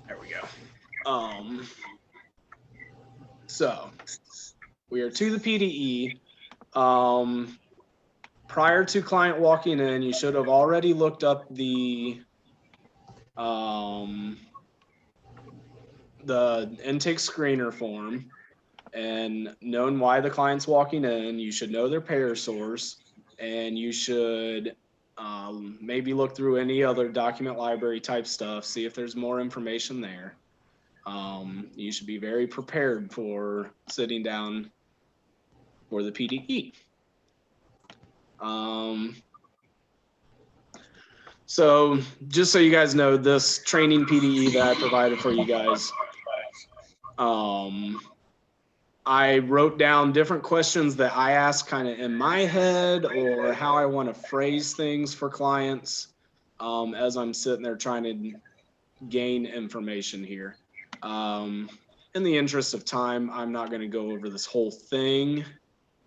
There we go. So we are to the PDE. Prior to client walking in, you should have already looked up the intake screener form and known why the client's walking in. You should know their payer source, and you should maybe look through any other document library type stuff, see if there's more information there. You should be very prepared for sitting down for the PDE. So just so you guys know, this training PDE that I provided for you guys, I wrote down different questions that I ask kind of in my head or how I want to phrase things for clients as I'm sitting there trying to gain information here. In the interest of time, I'm not going to go over this whole thing.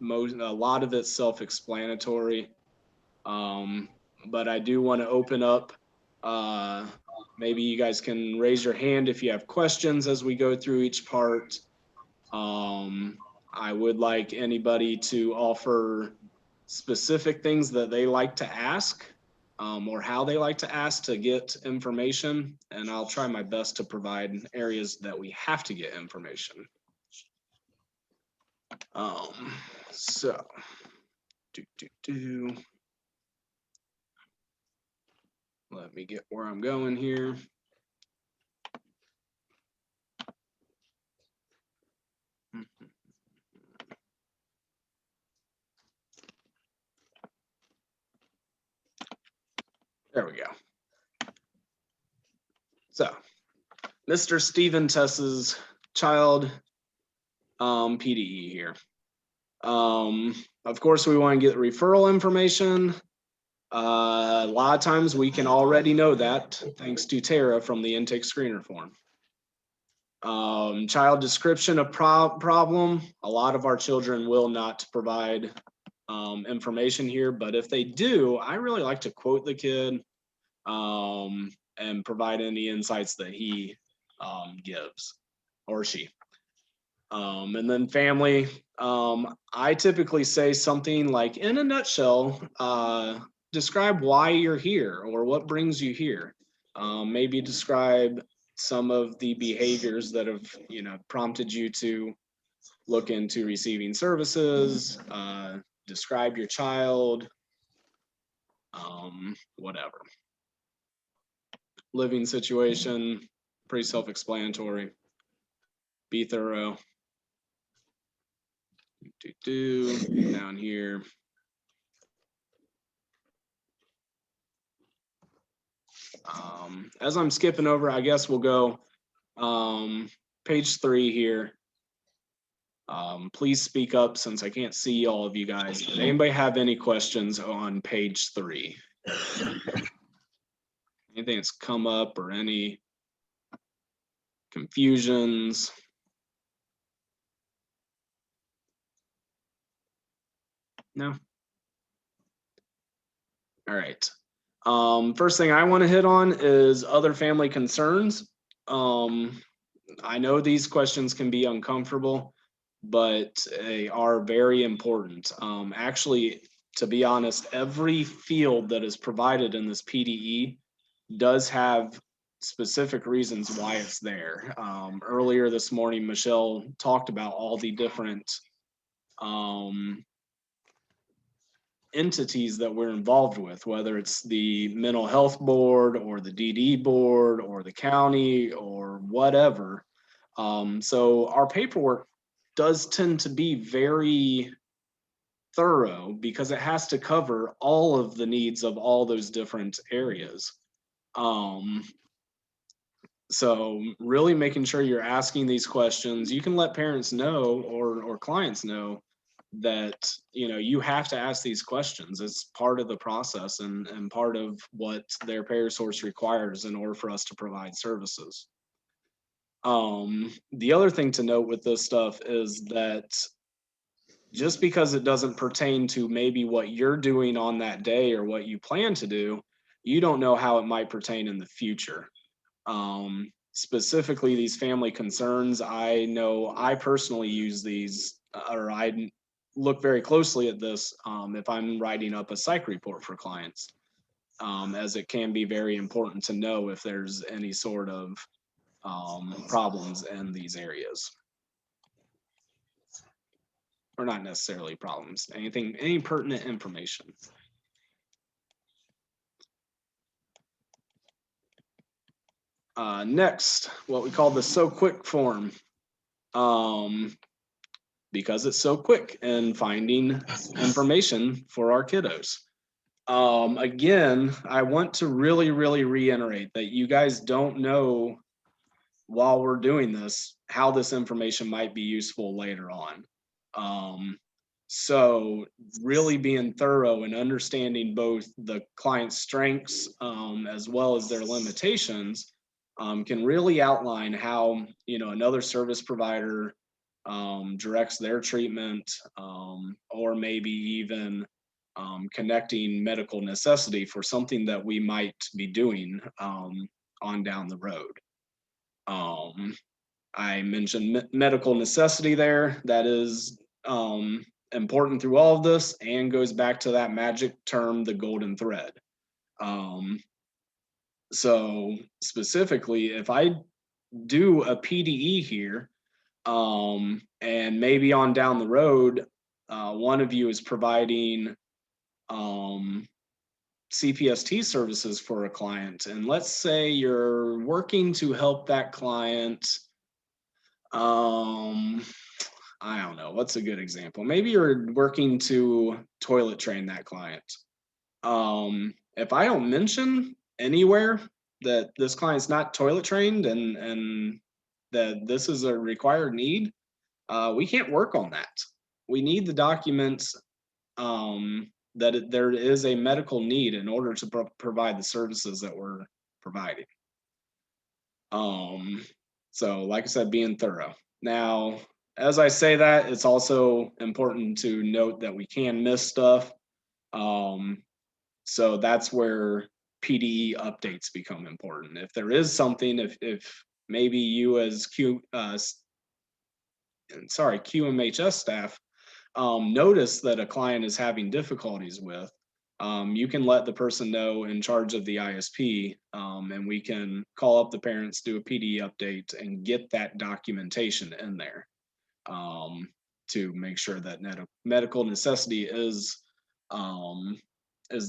A lot of it's self-explanatory, but I do want to open up. Maybe you guys can raise your hand if you have questions as we go through each part. I would like anybody to offer specific things that they like to ask or how they like to ask to get information, and I'll try my best to provide areas that we have to get information. So, let me get where I'm going here. There we go. So, Mr. Stephen Tess's child PDE here. Of course, we want to get referral information. A lot of times we can already know that thanks to Tara from the intake screener form. Child description of problem. A lot of our children will not provide information here, but if they do, I really like to quote the kid and provide any insights that he gives or she. And then family, I typically say something like, in a nutshell, describe why you're here or what brings you here. Maybe describe some of the behaviors that have, prompted you to look into receiving services, describe your child, whatever. Living situation, pretty self-explanatory. Be thorough. Down here. As I'm skipping over, I guess we'll go page 3 here. Please speak up since I can't see all of you guys. Does anybody have any questions on page 3? Anything that's come up or any confusions? No? All right. First thing I want to hit on is other family concerns. I know these questions can be uncomfortable, but they are very important. Actually, to be honest, every field that is provided in this PDE does have specific reasons why it's there. Earlier this morning, Michelle talked about all the different entities that we're involved with, whether it's the mental health board or the DD board or the county or whatever. So our paperwork does tend to be very thorough because it has to cover all of the needs of all those different areas. So really making sure you're asking these questions. You can let parents know or clients know that you have to ask these questions. It's part of the process and part of what their payer source requires in order for us to provide services. The other thing to note with this stuff is that just because it doesn't pertain to maybe what you're doing on that day or what you plan to do, you don't know how it might pertain in the future. specifically these family concerns, I know I personally use these, or I look very closely at this if I'm writing up a psych report for clients, as it can be very important to know if there's any sort of problems in these areas. Or not necessarily problems, any pertinent information. Next, what we call the so quick form, because it's so quick in finding information for our kiddos. Again, I want to really reiterate that you guys don't know while we're doing this how this information might be useful later on. So really being thorough and understanding both the client's strengths as well as their limitations can really outline how, you know, another service provider directs their treatment, or maybe even connecting medical necessity for something that we might be doing on down the road. I mentioned medical necessity there. That is important through all of this and goes back to that magic term, the golden thread. So specifically, if I do a PDE here, and maybe on down the road, one of you is providing CPST services for a client, and let's say you're working to help that client, I don't know, what's a good example? Maybe you're working to toilet train that client. If I don't mention anywhere that this client's not toilet trained and that this is a required need, we can't work on that. We need the documents that there is a medical need in order to provide the services that we're providing. So like I said, being thorough. Now, as I say that, it's also important to note that we can miss stuff. So that's where Pde updates become important. If there is something, if maybe you as QMHS staff notice that a client is having difficulties with, you can let the person know in charge of the ISP, and we can call up the parents, do a Pde update, and get that documentation in there to make sure that medical necessity is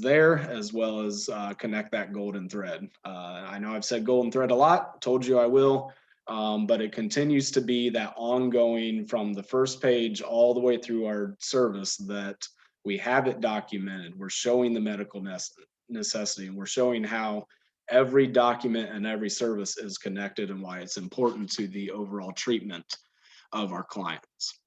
there, as well as connect that golden thread. I know I've said golden thread a lot, told you I will. But it continues to be that ongoing from the first page all the way through our service that we have it documented. We're showing the medical necessity, and we're showing how every document and every service is connected and why it's important to the overall treatment of our clients.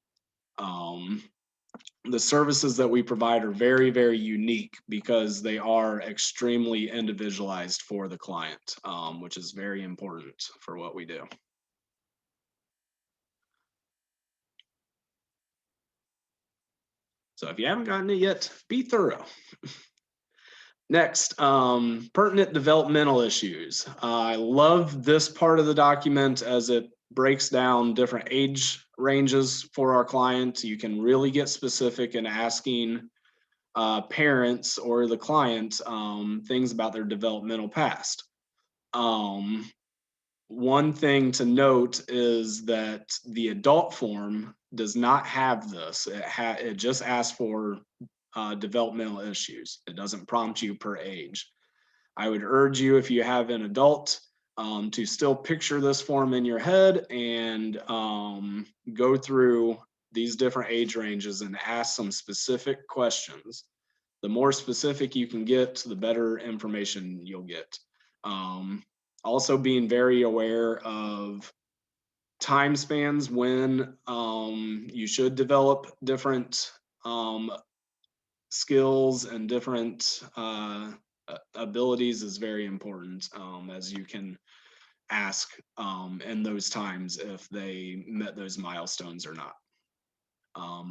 The services that we provide are very unique because they are extremely individualized for the client, which is very important for what we do. So if you haven't gotten it yet, be thorough. Next, pertinent developmental issues. I love this part of the document as it breaks down different age ranges for our clients. You can really get specific in asking parents or the client things about their developmental past. One thing to note is that the adult form does not have this. It just asks for developmental issues. It doesn't prompt you per age. I would urge you, if you have an adult, to still picture this form in your head and go through these different age ranges and ask some specific questions. The more specific you can get, the better information you'll get. Also being very aware of time spans when you should develop different skills and different abilities is very important, as you can ask in those times if they met those milestones or not.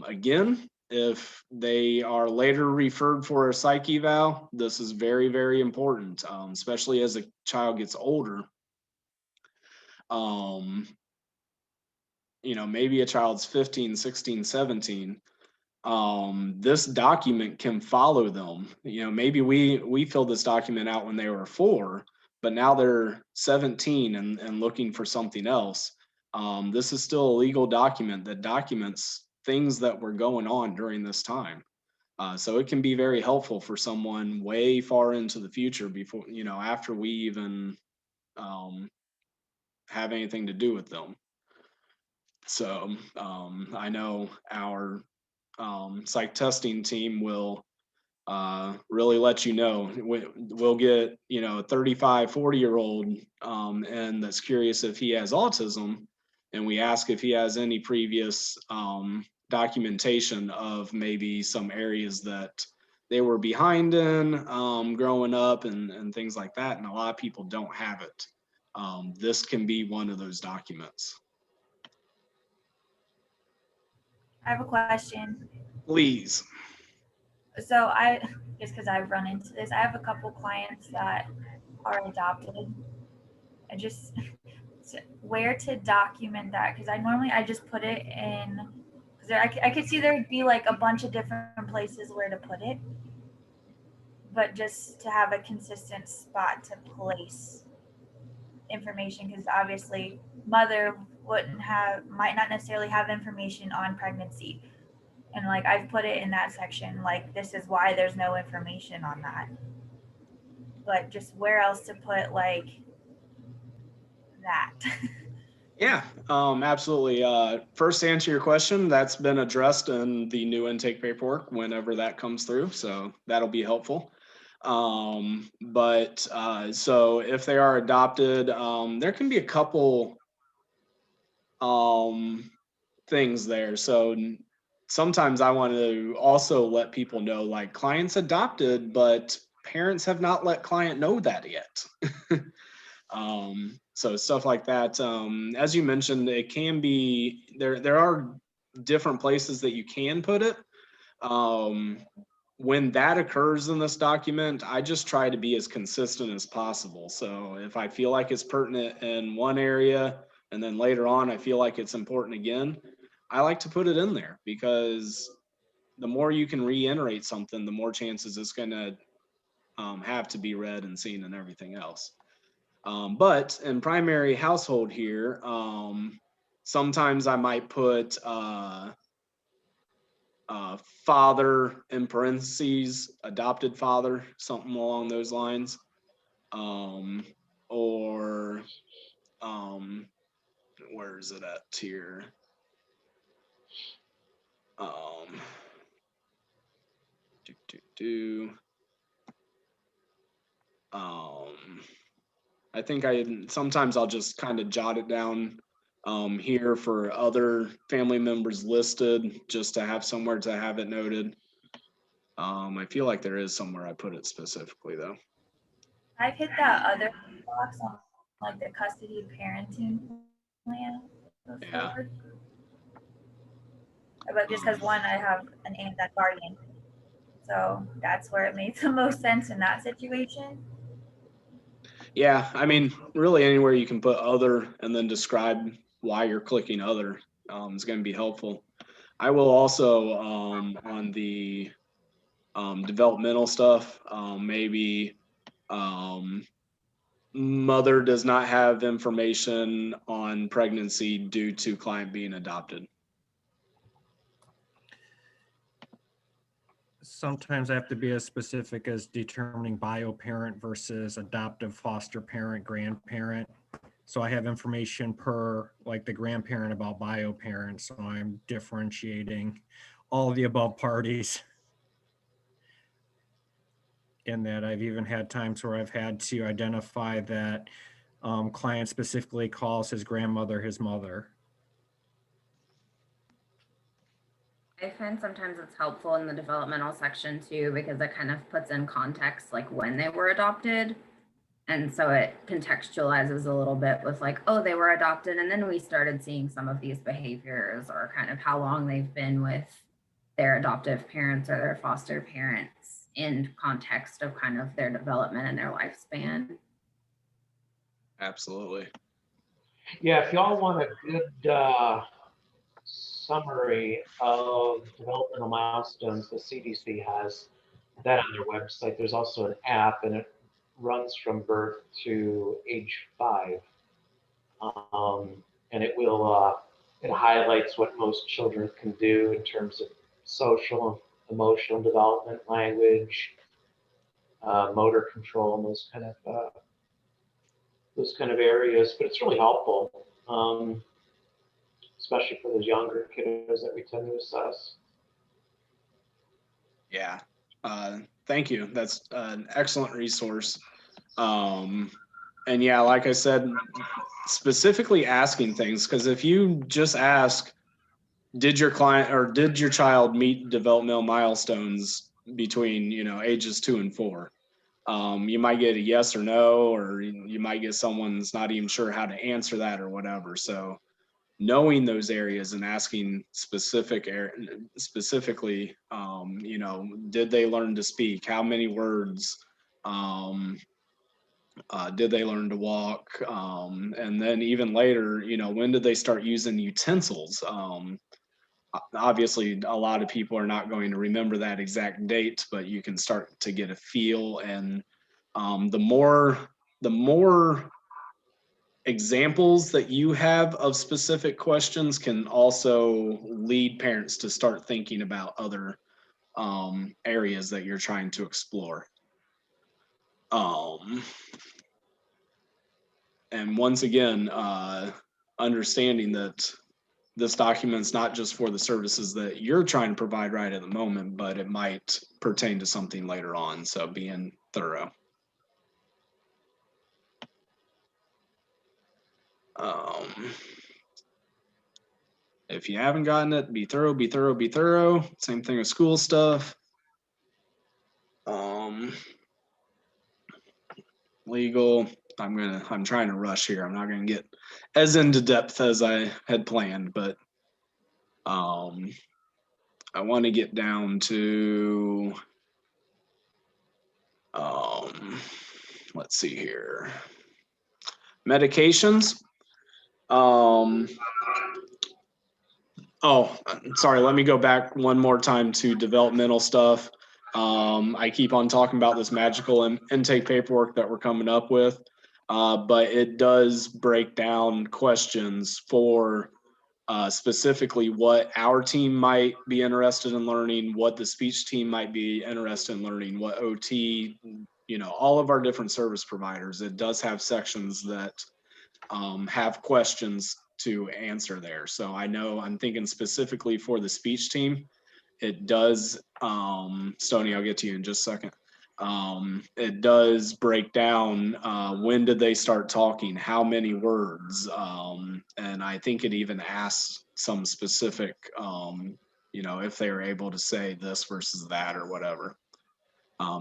Again, if they are later referred for a psych eval, this is very important, especially as a child gets older. maybe a child's 15, 16, 17, this document can follow them. Maybe we filled this document out when they were 4, but now they're 17 and looking for something else. This is still a legal document that documents things that were going on during this time. So it can be very helpful for someone way far into the future before, after we even have anything to do with them. So I know our psych testing team will really let you know. We'll get, a 35, 40-year-old and that's curious if he has autism. And we ask if he has any previous documentation of maybe some areas that they were behind in growing up and things like that. And a lot of people don't have it. This can be one of those documents. I have a question. Please. So just because I've run into this, I have a couple clients that are adopted. I just where to document that, because I just put it in, because I could see there'd be like a bunch of different places where to put it, but just to have a consistent spot to place information, because obviously mother might not necessarily have information on pregnancy, and like I've put it in that section, like this is why there's no information on that, but just where else to put like that. Yeah, absolutely. First, to answer your question, that's been addressed in the new intake paperwork whenever that comes through, so that'll be helpful. So if they are adopted, there can be a couple things there. So sometimes I want to also let people know, like, client's adopted, but parents have not let client know that yet. So stuff like that. As you mentioned, it can be there are different places that you can put it. When that occurs in this document, I just try to be as consistent as possible. So if I feel like it's pertinent in one area and then later on I feel like it's important again, I like to put it in there, because the more you can reiterate something, the more chances it's going to have to be read and seen and everything else. But in primary household here, sometimes I might put father in parentheses, adopted father, something along those lines. Or where is it at here? I think sometimes I'll just kind of jot it down here for other family members listed, just to have somewhere to have it noted. I feel like there is somewhere I put it specifically though. I've hit that other box on like the custody parenting plan Yeah. before, but just because one, I have an aunt that's guardian, so that's where it made the most sense in that situation. Yeah, I mean, really anywhere you can put other and then describe why you're clicking other is going to be helpful. I will also on the developmental stuff, maybe mother does not have information on pregnancy due to client being adopted. Sometimes I have to be as specific as determining bio parent versus adoptive foster parent, grandparent. So I have information per like the grandparent about bio parent. So I'm differentiating all of the above parties. In that I've even had times where I've had to identify that client specifically calls his grandmother his mother. I find sometimes it's helpful in the developmental section too, because it kind of puts in context like when they were adopted. And so it contextualizes a little bit with like, oh, they were adopted. And then we started seeing some of these behaviors, or kind of how long they've been with their adoptive parents or their foster parents in context of kind of their development and their lifespan. Absolutely. Yeah, if y'all want a good summary of developmental milestones, the CDC has that on their website. There's also an app, and it runs from birth to age 5. And it will it highlights what most children can do in terms of social, emotional development, language, motor control, and those kind of areas. But it's really helpful, especially for those younger kiddos that we tend to assess. Yeah, thank you. That's an excellent resource. And yeah, like I said, specifically asking things, because if you just ask, did your client or did your child meet developmental milestones between, you know, ages 2 and 4? You might get a yes or no, or you might get someone's not even sure how to answer that or whatever. So knowing those areas and asking specifically, you know, did they learn to speak? How many words? Did they learn to walk? And then even later, you know, when did they start using utensils? Obviously, a lot of people are not going to remember that exact date, but you can start to get a feel. And the more examples that you have of specific questions can also lead parents to start thinking about other areas that you're trying to explore. And once again, understanding that this document's not just for the services that you're trying to provide right at the moment, but it might pertain to something later on. So being thorough. If you haven't gotten it, be thorough, be thorough, be thorough. Same thing with school stuff. Legal. I'm trying to rush here. I'm not gonna get as into depth as I had planned, but I want to get down to let's see here. Medications. Oh, sorry. Let me go back one more time to developmental stuff. I keep on talking about this magical intake paperwork that we're coming up with, but it does break down questions for specifically what our team might be interested in learning, what the speech team might be interested in learning, what OT, you know, all of our different service providers. It does have sections that have questions to answer there. So I know I'm thinking specifically for the speech team, it does, Stoney, I'll get to you in just a second. It does break down when did they start talking, how many words, and I think it even asks some specific, you know, if they were able to say this versus that or whatever.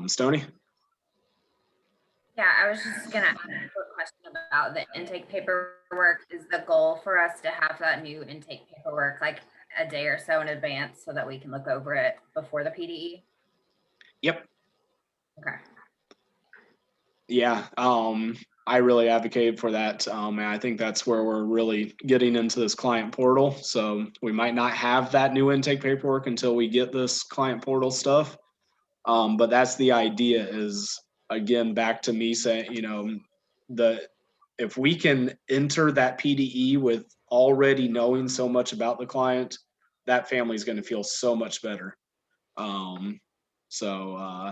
Stoney? Yeah, I was just gonna ask a question about the intake paperwork. Is the goal for us to have that new intake paperwork like a day or so in advance so that we can look over it before the PDE? Yep. Okay. Yeah, I really advocated for that. And I think that's where we're really getting into this client portal. So we might not have that new intake paperwork until we get this client portal stuff. But that's the idea is, again, back to me saying, you know, if we can enter that PDE with already knowing so much about the client, that family is going to feel so much better.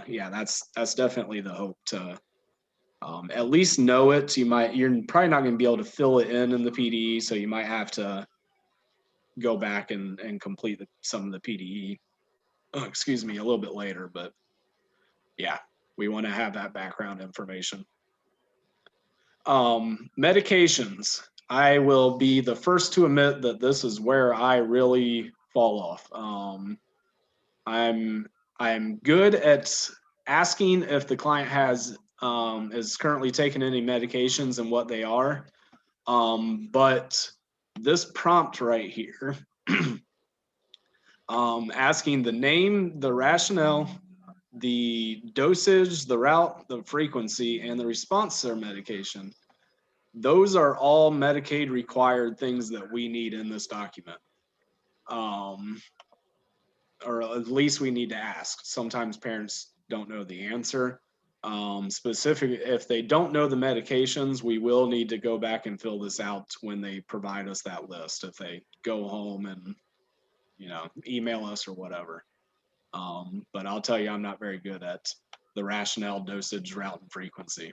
Yeah, that's definitely the hope to at least know it. You're probably not going to be able to fill it in the PDE, so you might have to go back and complete some of the PDE. Excuse me, a little bit later, but yeah, we want to have that background information. Medications. I will be the first to admit that this is where I really fall off. I'm good at asking if the client is currently taking any medications and what they are. But this prompt right here, asking the name, the rationale, the dosage, the route, the frequency, and the response to their medication. those are all Medicaid required things that we need in this document. Or at least we need to ask. Sometimes parents don't know the answer. Specific, if they don't know the medications, we will need to go back and fill this out when they provide us that list. If they go home and, you know, email us or whatever. But I'll tell you, I'm not very good at the rationale, dosage, route, and frequency.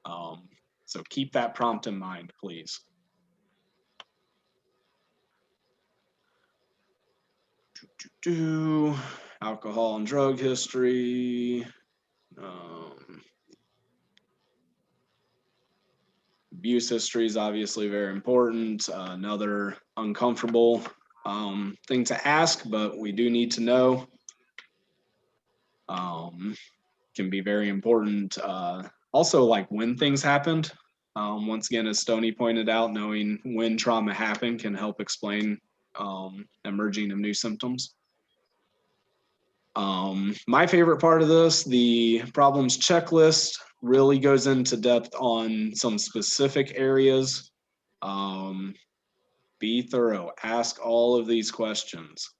So keep that prompt in mind, please. Alcohol and drug history. Abuse history is obviously very important. Another uncomfortable thing to ask, but we do need to know. Can be very important. Also, like when things happened. Once again, as Stoney pointed out, knowing when trauma happened can help explain emerging of new symptoms. My favorite part of this, the problems checklist, really goes into depth on some specific areas. Be thorough, ask all of these questions.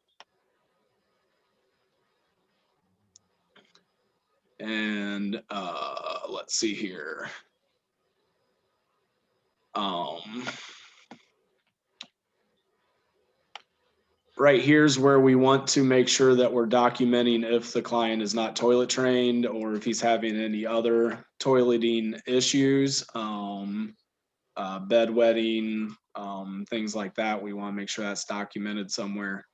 And let's see here. Right here's where we want to make sure that we're documenting if the client is not toilet trained or if he's having any other toileting issues, bedwetting, things like that. We want to make sure that's documented somewhere.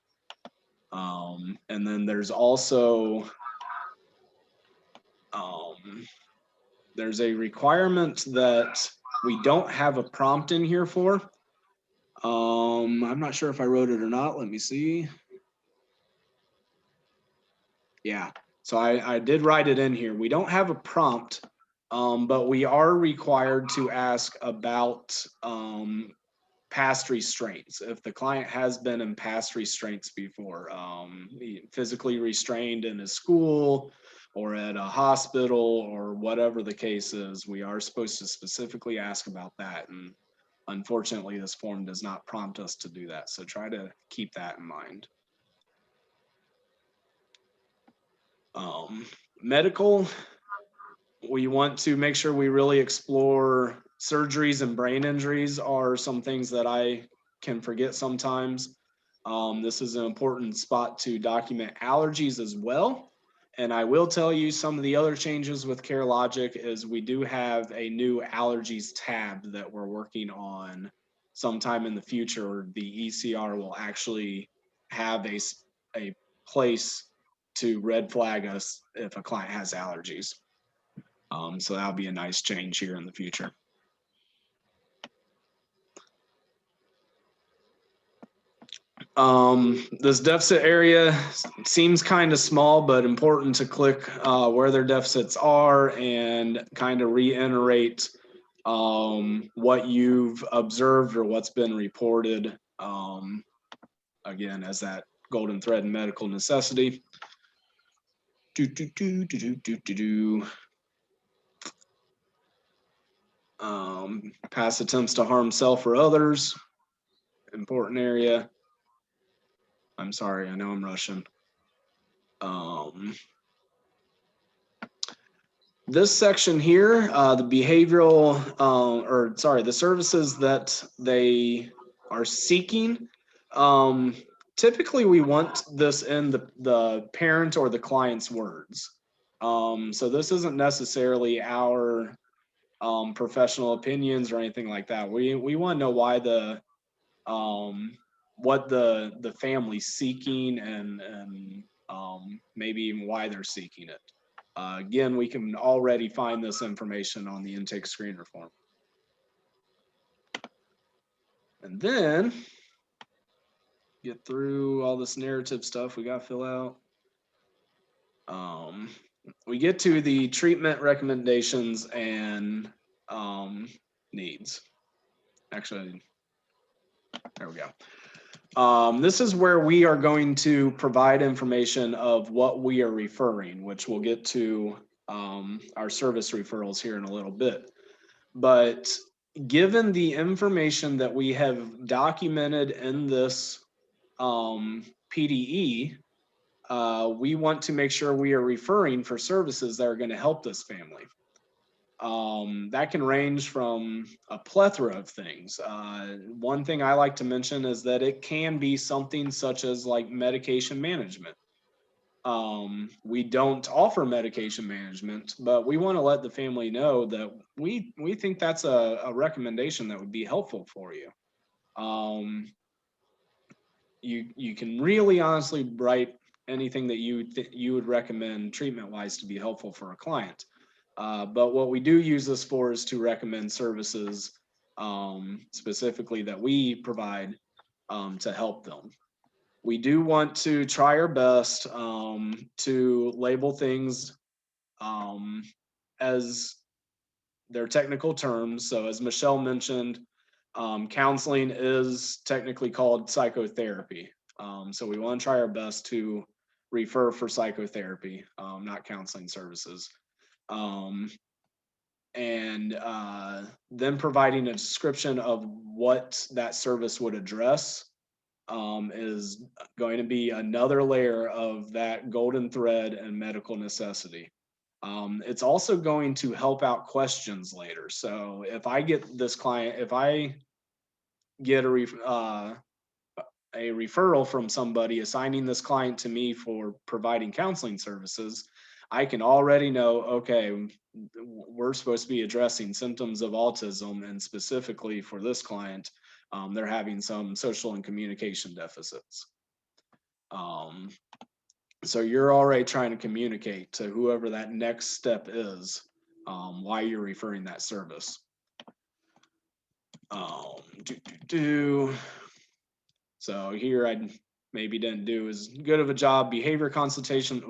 And then there's also, there's a requirement that we don't have a prompt in here for. I'm not sure if I wrote it or not. Let me see. Yeah, so I did write it in here. We don't have a prompt, but we are required to ask about past restraints. If the client has been in past restraints before, physically restrained in a school or at a hospital or whatever the case is, we are supposed to specifically ask about that. And unfortunately, this form does not prompt us to do that. So try to keep that in mind. Medical, we want to make sure we really explore surgeries and brain injuries are some things that I can forget sometimes. This is an important spot to document allergies as well. And I will tell you some of the other changes with CareLogic is we do have a new allergies tab that we're working on sometime in the future. The ECR will actually have a place to red flag us if a client has allergies. So that'll be a nice change here in the future. This deficit area seems kind of small, but important to click where their deficits are and kind of reiterate what you've observed or what's been reported, again, as that golden thread in medical necessity. Past attempts to harm self or others, important area. I'm sorry, I know I'm rushing. This section here, the behavioral, the services that they are seeking, typically we want this in the parent or the client's words. So this isn't necessarily our professional opinions or anything like that. We want to know why what the family's seeking and maybe even why they're seeking it. Again, we can already find this information on the intake screener form. And then get through all this narrative stuff we got to fill out. We get to the treatment recommendations and needs. Actually, there we go. This is where we are going to provide information of what we are referring, which we'll get to our service referrals here in a little bit. But given the information that we have documented in this PDE, we want to make sure we are referring for services that are going to help this family. That can range from a plethora of things. One thing I like to mention is that it can be something such as like medication management. We don't offer medication management, but we want to let the family know that we think that's a recommendation that would be helpful for you. You can really honestly write anything that you would recommend treatment wise to be helpful for a client. But what we do use this for is to recommend services specifically that we provide to help them. We do want to try our best to label things as their technical terms. So as Michelle mentioned, counseling is technically called psychotherapy. So we want to try our best to refer for psychotherapy, not counseling services. And then providing a description of what that service would address is going to be another layer of that golden thread and medical necessity. It's also going to help out questions later. So if I get this client, if I get a referral from somebody assigning this client to me for providing counseling services, I can already know, okay, we're supposed to be addressing symptoms of autism, and specifically for this client, they're having some social and communication deficits. So you're already trying to communicate to whoever that next step is, why you're referring that service. So here I maybe didn't do as good of a job. Behavior consultation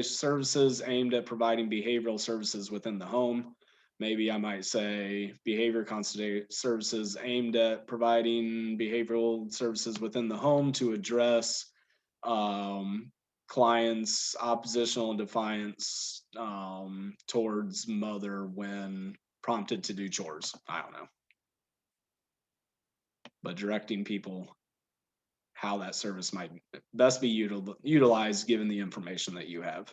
services aimed at providing behavioral services within the home. Maybe I might say behavior consultation services aimed at providing behavioral services within the home to address clients' oppositional defiance towards mother when prompted to do chores. I don't know. But directing people how that service might best be utilized given the information that you have.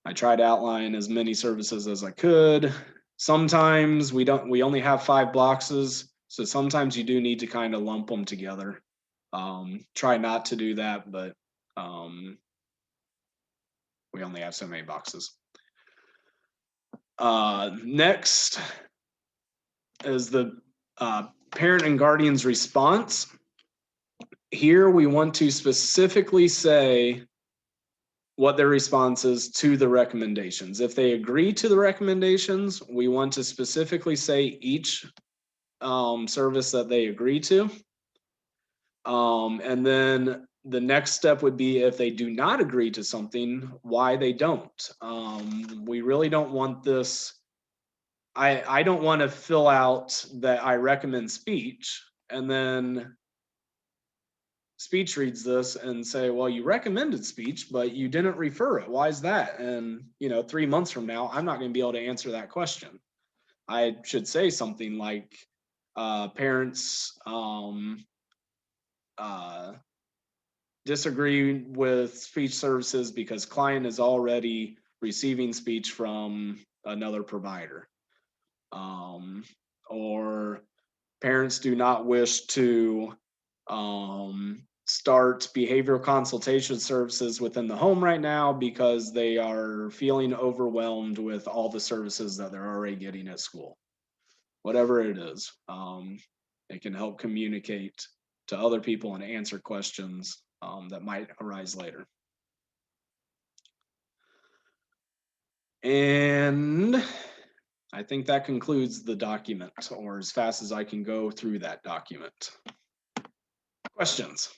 I try to outline as many services as I could. Sometimes we only have 5 boxes, so sometimes you do need to kind of lump them together. Try not to do that, but we only have so many boxes. Next is the parent and guardian's response. Here we want to specifically say what their response is to the recommendations. If they agree to the recommendations, we want to specifically say each service that they agree to. And then the next step would be if they do not agree to something, why they don't. We really don't want this. I don't want to fill out that I recommend speech and then speech reads this and say, well, you recommended speech, but you didn't refer it. Why is that? And 3 months from now, I'm not going to be able to answer that question. I should say something like parents disagree with speech services because client is already receiving speech from another provider. Or parents do not wish to start behavioral consultation services within the home right now because they are feeling overwhelmed with all the services that they're already getting at school. Whatever it is, it can help communicate to other people and answer questions that might arise later. And I think that concludes the document, or as fast as I can go through that document. Questions?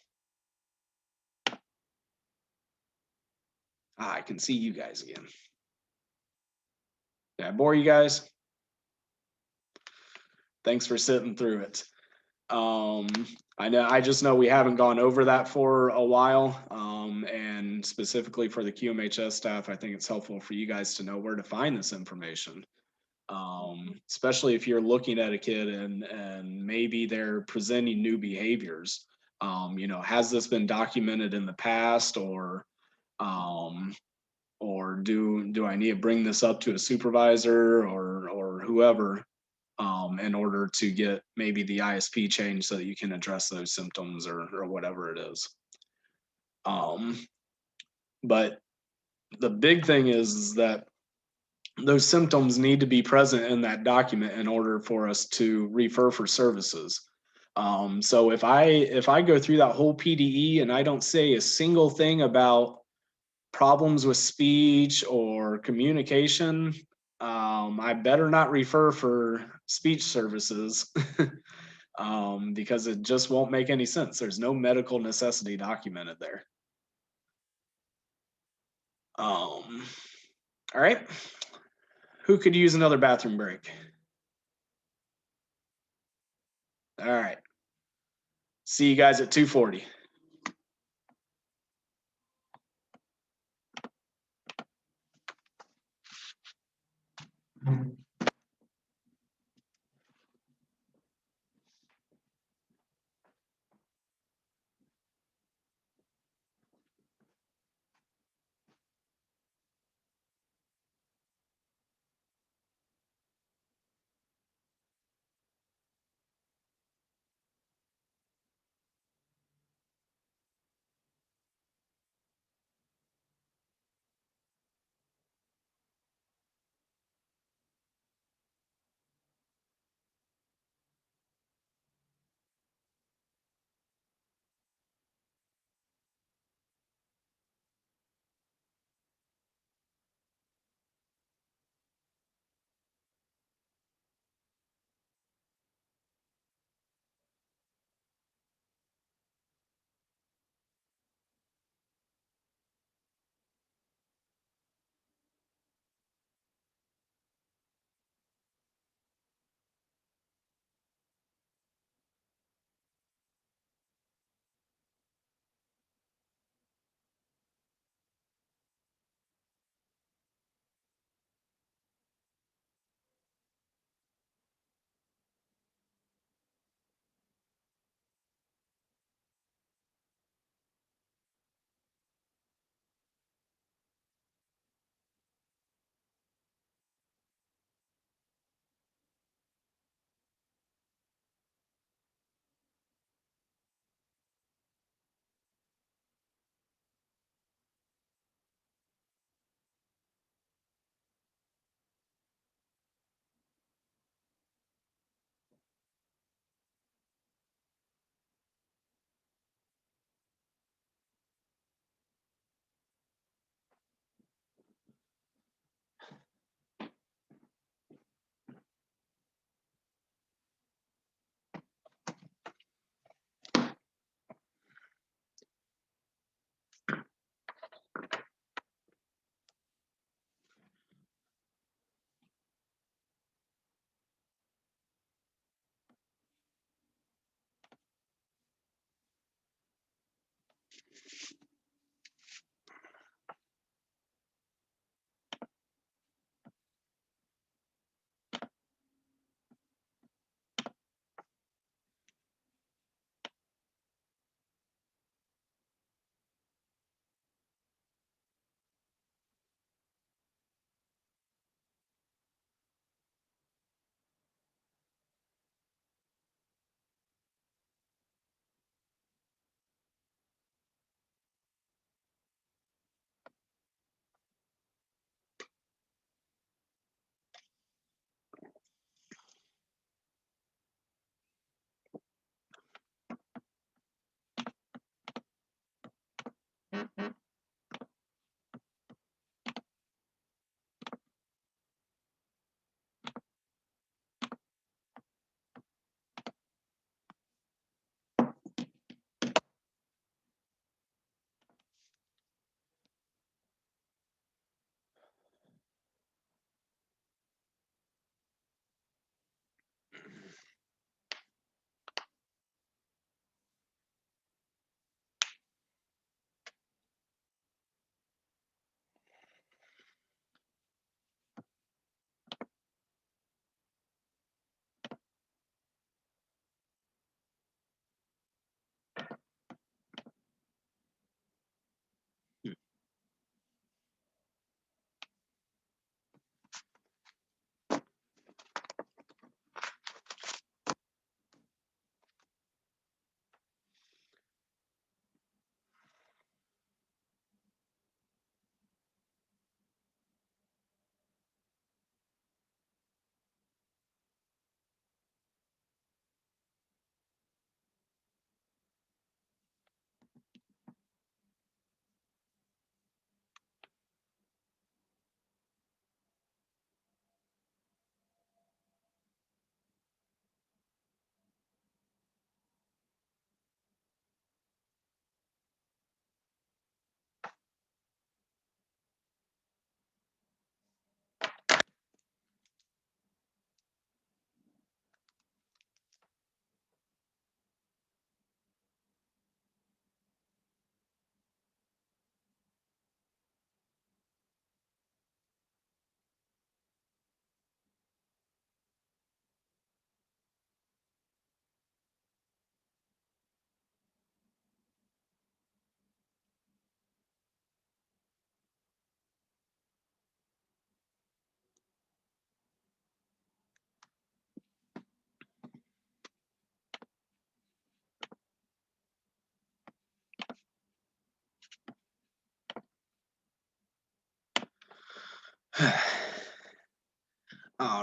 I can see you guys again. Did I bore you guys? Thanks for sitting through it. I just know we haven't gone over that for a while. And specifically for the QMHS staff, I think it's helpful for you guys to know where to find this information. Especially if you're looking at a kid and maybe they're presenting new behaviors. You know, has this been documented in the past, or do I need to bring this up to a supervisor or whoever in order to get maybe the ISP changed so that you can address those symptoms or whatever it is. But the big thing is that those symptoms need to be present in that document in order for us to refer for services. So if I go through that whole PDE and I don't say a single thing about problems with speech or communication, I better not refer for speech services because it just won't make any sense. There's no medical necessity documented there. All right. Who could use another bathroom break? All right. See you guys at 2:40.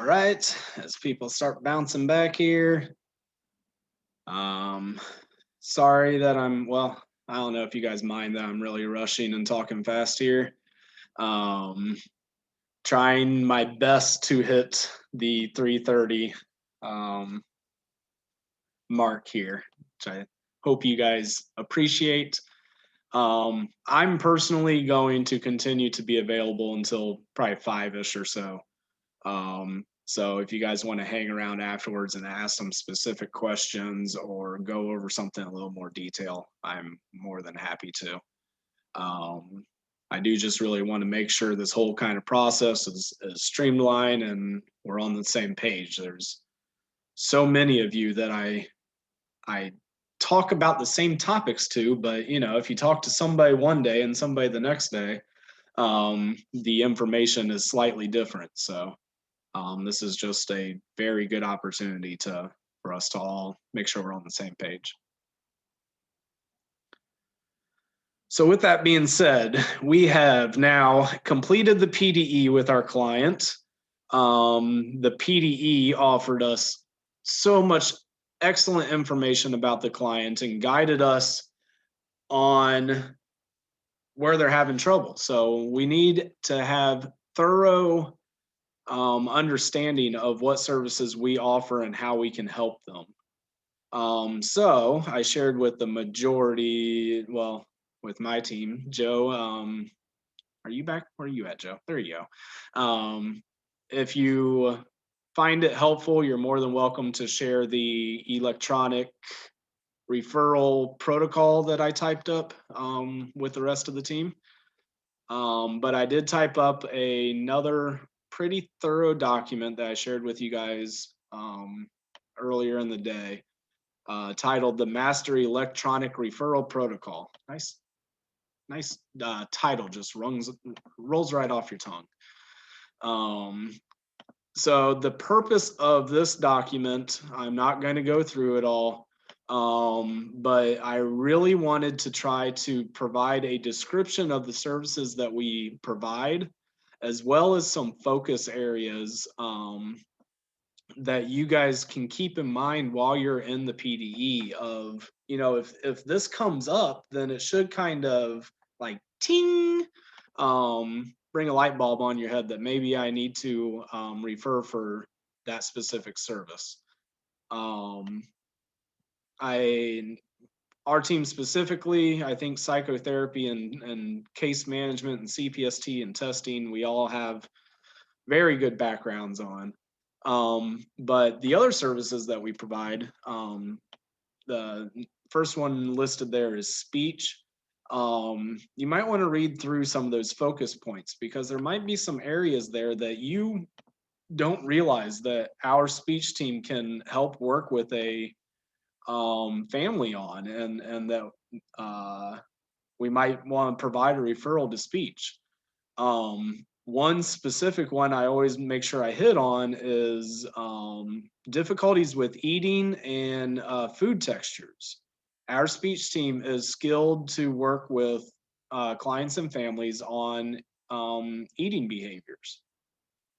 All right, as people start bouncing back here. Sorry that well, I don't know if you guys mind that I'm really rushing and talking fast here. Trying my best to hit the 3:30 mark here, which I hope you guys appreciate. I'm personally going to continue to be available until probably 5-ish or so. So if you guys want to hang around afterwards and ask some specific questions or go over something in a little more detail, I'm more than happy to. I do just really want to make sure this whole kind of process is streamlined and we're on the same page. There's so many of you that I talk about the same topics to, but you know, if you talk to somebody one day and somebody the next day, the information is slightly different. So this is just a very good opportunity for us to all make sure we're on the same page. So with that being said, we have now completed the PDE with our client. The PDE offered us so much excellent information about the client and guided us on where they're having trouble. So we need to have thorough understanding of what services we offer and how we can help them. So I shared with the majority, well, with my team. Joe, are you back? Where are you at, Joe? There you go. If you find it helpful, you're more than welcome to share the electronic referral protocol that I typed up with the rest of the team. But I did type up another pretty thorough document that I shared with you guys earlier in the day, titled the Master Electronic Referral Protocol. Nice title, just rolls right off your tongue. So the purpose of this document, I'm not going to go through it all, but I really wanted to try to provide a description of the services that we provide, as well as some focus areas that you guys can keep in mind while you're in the PDE of, you know, if this comes up, then it should kind of like ting, bring a light bulb on your head that maybe I need to refer for that specific service. Our team specifically, I think psychotherapy and case management and CPST and testing, we all have very good backgrounds on. But the other services that we provide, the first one listed there is speech. You might want to read through some of those focus points because there might be some areas there that you don't realize that our speech team can help work with a family on, and that we might want to provide a referral to speech. One specific one I always make sure I hit on is difficulties with eating and food textures. Our speech team is skilled to work with clients and families on eating behaviors.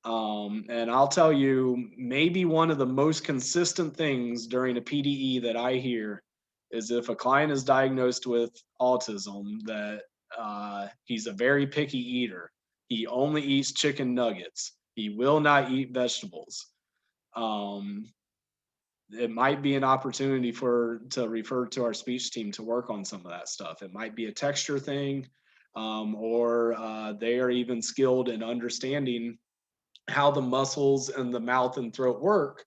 And I'll tell you, maybe one of the most consistent things during a PDE that I hear is if a client is diagnosed with autism, that he's a very picky eater. He only eats chicken nuggets. He will not eat vegetables. It might be an opportunity to refer to our speech team to work on some of that stuff. It might be a texture thing, or they are even skilled in understanding how the muscles in the mouth and throat work,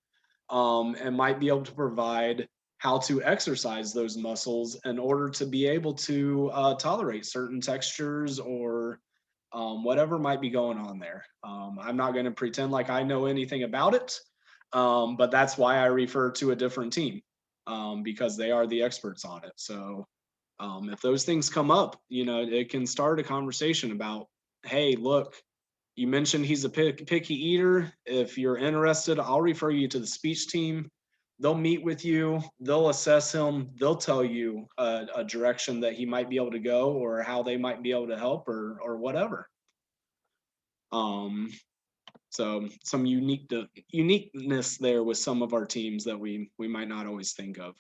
and might be able to provide how to exercise those muscles in order to be able to tolerate certain textures or whatever might be going on there. I'm not going to pretend like I know anything about it, but that's why I refer to a different team, because they are the experts on it. So if those things come up, you know, it can start a conversation about, hey, look, you mentioned he's a picky eater. If you're interested, I'll refer you to the speech team. They'll meet with you. They'll assess him. They'll tell you a direction that he might be able to go, or how they might be able to help, or whatever. So some uniqueness there with some of our teams that we might not always think of.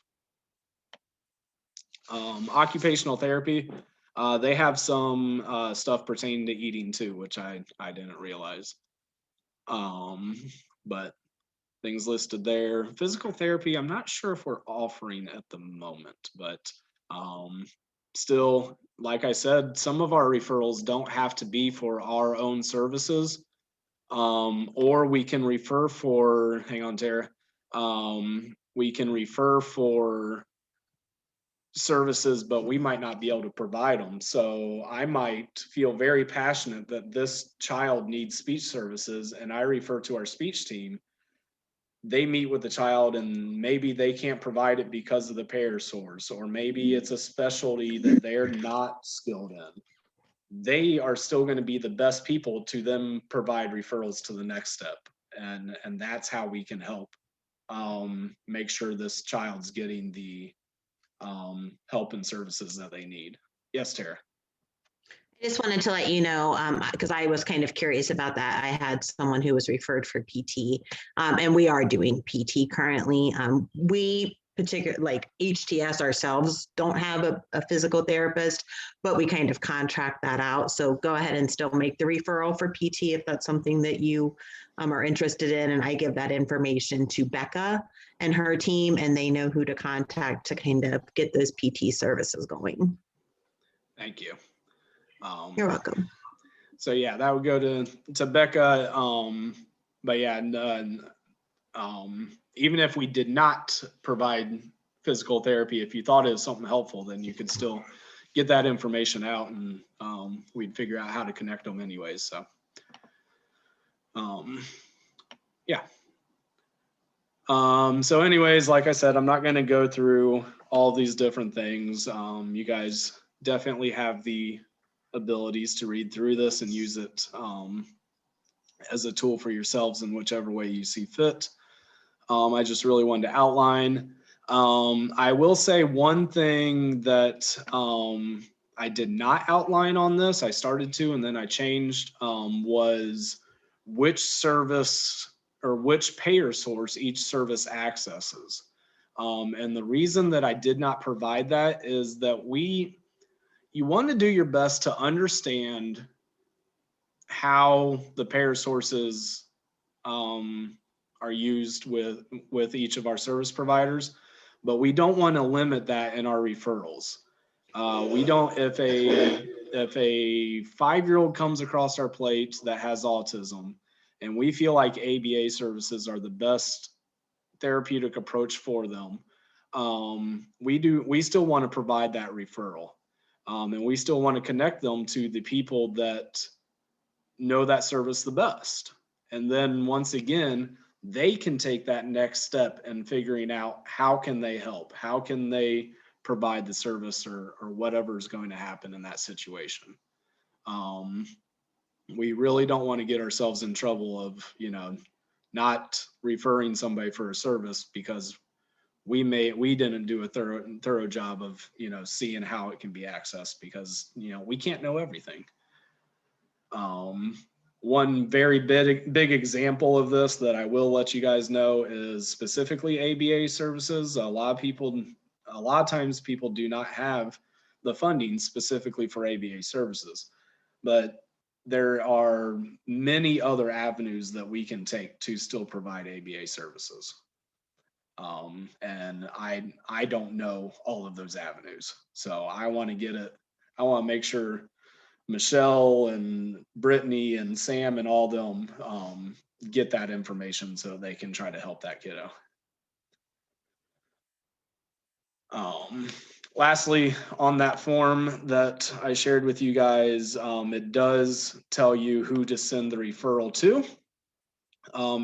Occupational therapy, they have some stuff pertaining to eating too, which I didn't realize. But things listed there. Physical therapy, I'm not sure if we're offering at the moment, but still, like I said, some of our referrals don't have to be for our own services. Or we can refer for, hang on, Tara. We can refer for services, but we might not be able to provide them. So I might feel very passionate that this child needs speech services, and I refer to our speech team. They meet with the child and maybe they can't provide it because of the payer source, or maybe it's a specialty that they're not skilled in. They are still going to be the best people to then provide referrals to the next step. And that's how we can help make sure this child's getting the help and services that they need. Yes, Tara. I just wanted to let you know, because I was kind of curious about that. I had someone who was referred for PT, and we are doing PT currently. We particularly, like HTS ourselves, don't have a physical therapist, but we kind of contract that out. So go ahead and still make the referral for PT if that's something that you are interested in. And I give that information to Becca and her team, and they know who to contact to kind of get those PT services going. Thank you. You're welcome. So yeah, that would go to Becca. But yeah, even if we did not provide physical therapy, if you thought it was something helpful, then you could still get that information out, and we'd figure out how to connect them anyways. So yeah. So anyways, like I said, I'm not going to go through all these different things. You guys definitely have the abilities to read through this and use it as a tool for yourselves in whichever way you see fit. I just really wanted to outline. I will say one thing that I did not outline on this, I started to, and then I changed, was which service or which payer source each service accesses. And the reason that I did not provide that is that you want to do your best to understand how the payer sources are used with each of our service providers, but we don't want to limit that in our referrals. We don't, if a 5-year-old comes across our plate that has autism and we feel like ABA services are the best therapeutic approach for them, we still want to provide that referral. And we still want to connect them to the people that know that service the best. And then once again, they can take that next step in figuring out how can they help, how can they provide the service or whatever is going to happen in that situation. We really don't want to get ourselves in trouble of, not referring somebody for a service because we didn't do a thorough job of, seeing how it can be accessed, because, we can't know everything. One very big example of this that I will let you guys know is specifically ABA services. A lot of times people do not have the funding specifically for ABA services, but there are many other avenues that we can take to still provide ABA services. And I don't know all of those avenues. So I want to make sure Michelle and Brittany and Sam and all them get that information so they can try to help that kiddo. Lastly, on that form that I shared with you guys, it does tell you who to send the referral to,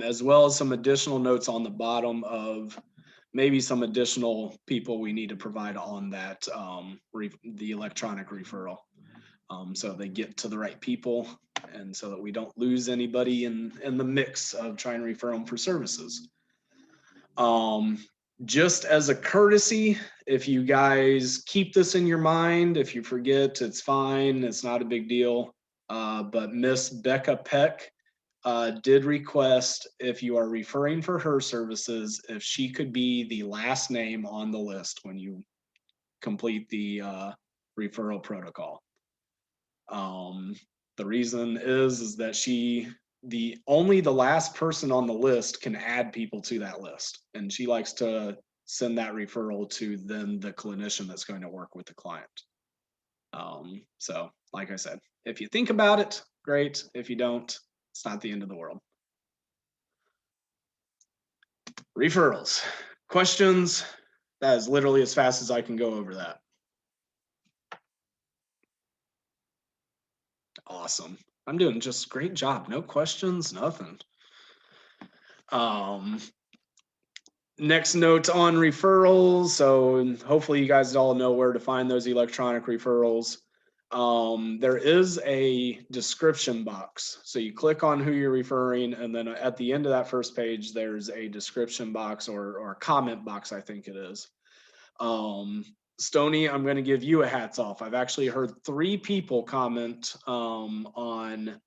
as well as some additional notes on the bottom of maybe some additional people we need to provide on that, the electronic referral. So they get to the right people, and so that we don't lose anybody in the mix of trying to refer them for services. Just as a courtesy, if you guys keep this in your mind, if you forget, it's fine. It's not a big deal. But Miss Becca Peck did request, if you are referring for her services, if she could be the last name on the list when you complete the referral protocol. The reason is that only the last person on the list can add people to that list, and she likes to send that referral to then the clinician that's going to work with the client. So like I said, if you think about it, great. If you don't, it's not the end of the world. Referrals, questions. That is literally as fast as I can go over that. Awesome. I'm doing just a great job. No questions, nothing. Next note on referrals. So hopefully you guys all know where to find those electronic referrals. There is a description box. So you click on who you're referring, and then at the end of that first page, there's a description box or comment box, I think it is. Stony, I'm going to give you a hats off. I've actually heard 3 people comment on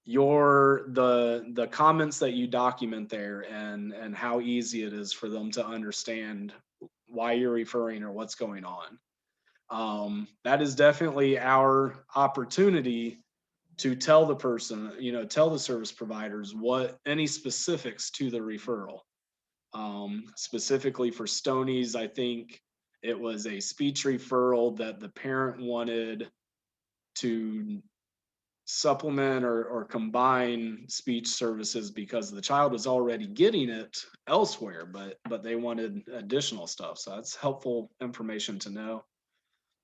the comments that you document there, and how easy it is for them to understand why you're referring or what's going on. That is definitely our opportunity to tell the person, tell the service providers what any specifics to the referral. Specifically for Stony's, I think it was a speech referral that the parent wanted to supplement or combine speech services because the child was already getting it elsewhere, but they wanted additional stuff. So that's helpful information to know.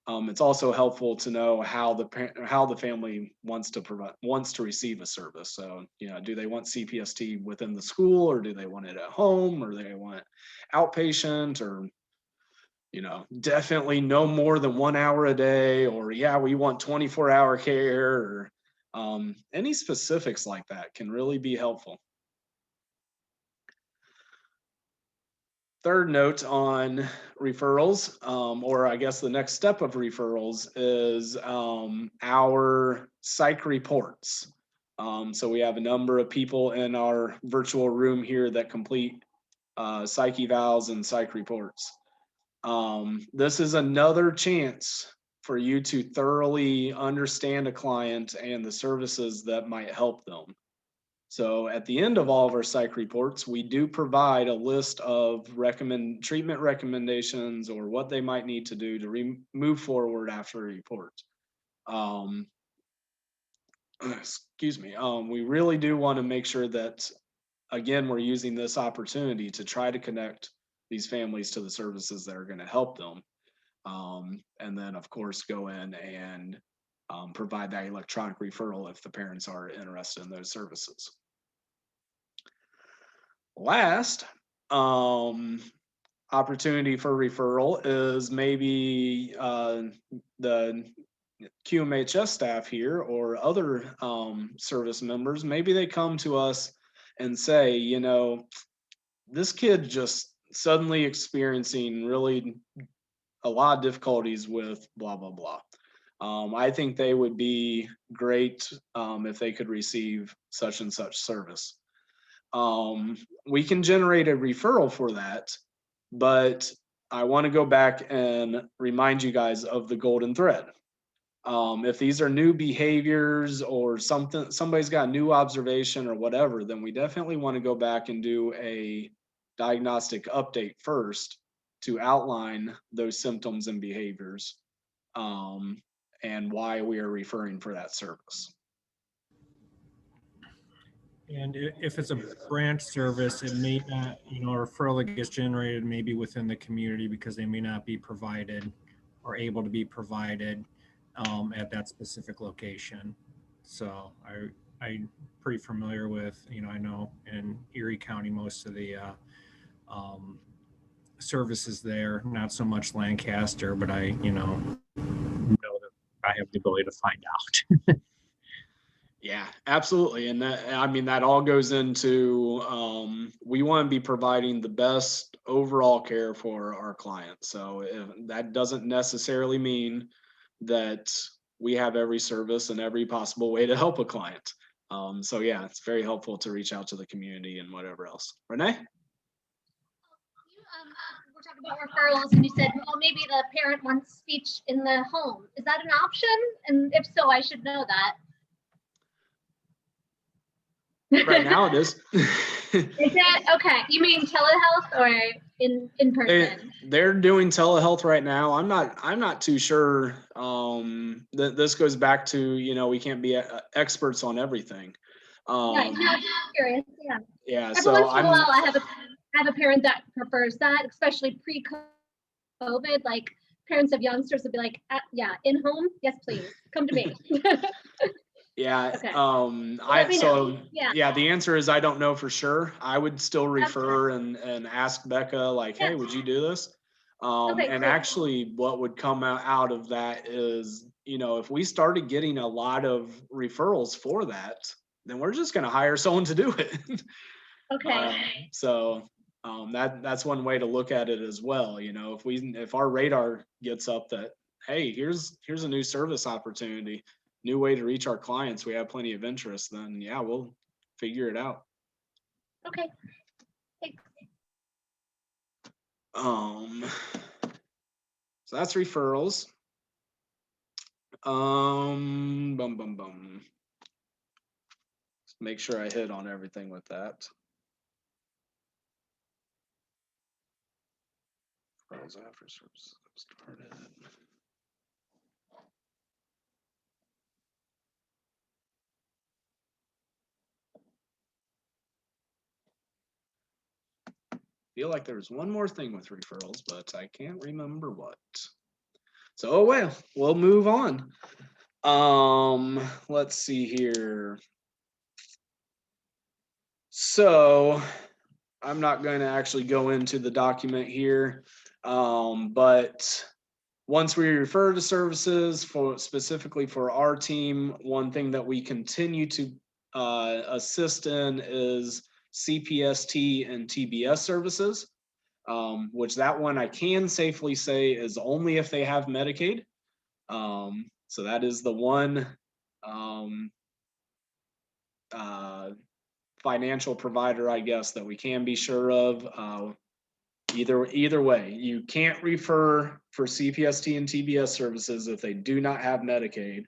It's also helpful to know how the family wants to receive a service. So, do they want CPST within the school, or do they want it at home, or do they want outpatient, or definitely no more than 1 hour a day, or yeah, we want 24-hour care, or any specifics like that can really be helpful. Third note on referrals, or I guess the next step of referrals, is our Psych Reports. So we have a number of people in our virtual room here that complete psych evals and Psych Reports. This is another chance for you to thoroughly understand a client and the services that might help them. So at the end of all of our Psych Reports, we do provide a list of treatment recommendations, or what they might need to do to move forward after a report. Excuse me. We really do want to make sure that, again, we're using this opportunity to try to connect these families to the services that are going to help them. And then, of course, go in and provide that electronic referral if the parents are interested in those services. Last opportunity for referral is maybe the QMHS staff here or other service members. Maybe they come to us and say, this kid just suddenly experiencing really a lot of difficulties with blah, blah, blah. I think they would be great if they could receive such and such service. We can generate a referral for that, but I want to go back and remind you guys of the golden thread. If these are new behaviors or somebody's got a new observation or whatever, then we definitely want to go back and do a diagnostic update first to outline those symptoms and behaviors, and why we are referring for that service. And if it's a branch service, it may not, a referral that gets generated maybe within the community because they may not be provided or able to be provided at that specific location. So I'm pretty familiar with, I know in Erie County, most of the services there, not so much Lancaster, but I, know that I have the ability to find out. Yeah, absolutely. And that all goes into, we want to be providing the best overall care for our clients. So that doesn't necessarily mean that we have every service and every possible way to help a client. So yeah, it's very helpful to reach out to the community and whatever else. Renee? We're talking about referrals, and you said, well, maybe the parent wants speech in the home. Is that an option? And if so, I should know that. Right now it is. Is it okay? You mean telehealth or in person? They're doing telehealth right now. I'm not too sure. This goes back to, you know, we can't be experts on everything. Right. No, I'm curious. Yeah. Yeah. Every So once in a while, I have a parent that prefers that, especially pre-COVID. Like parents of youngsters would be like, yeah, in home, yes, please, come to me. Yeah. Okay. Yeah, the answer is I don't know for sure. I would still refer and ask Becca, like, hey, would you do this? Okay, and cool. Actually what would come out of that is, you know, if we started getting a lot of referrals for that, then we're just going to hire someone to do it. Okay. That's one way to look at it as well. You know, if our radar gets up that, hey, here's a new service opportunity, new way to reach our clients, we have plenty of interest, then yeah, we'll figure it out. Okay. Thanks. So that's referrals. Let's make sure I hit on everything with that. Referrals after services started. Feel like there was one more thing with referrals, but I can't remember what. So, oh well, we'll move on. Let's see here. So I'm not going to actually go into the document here, but once we refer to services specifically for our team, one thing that we continue to assist in is CPST and TBS services, which that one I can safely say is only if they have Medicaid. So that is the one financial provider, I guess, that we can be sure of. Either way, you can't refer for CPST and TBS services if they do not have Medicaid.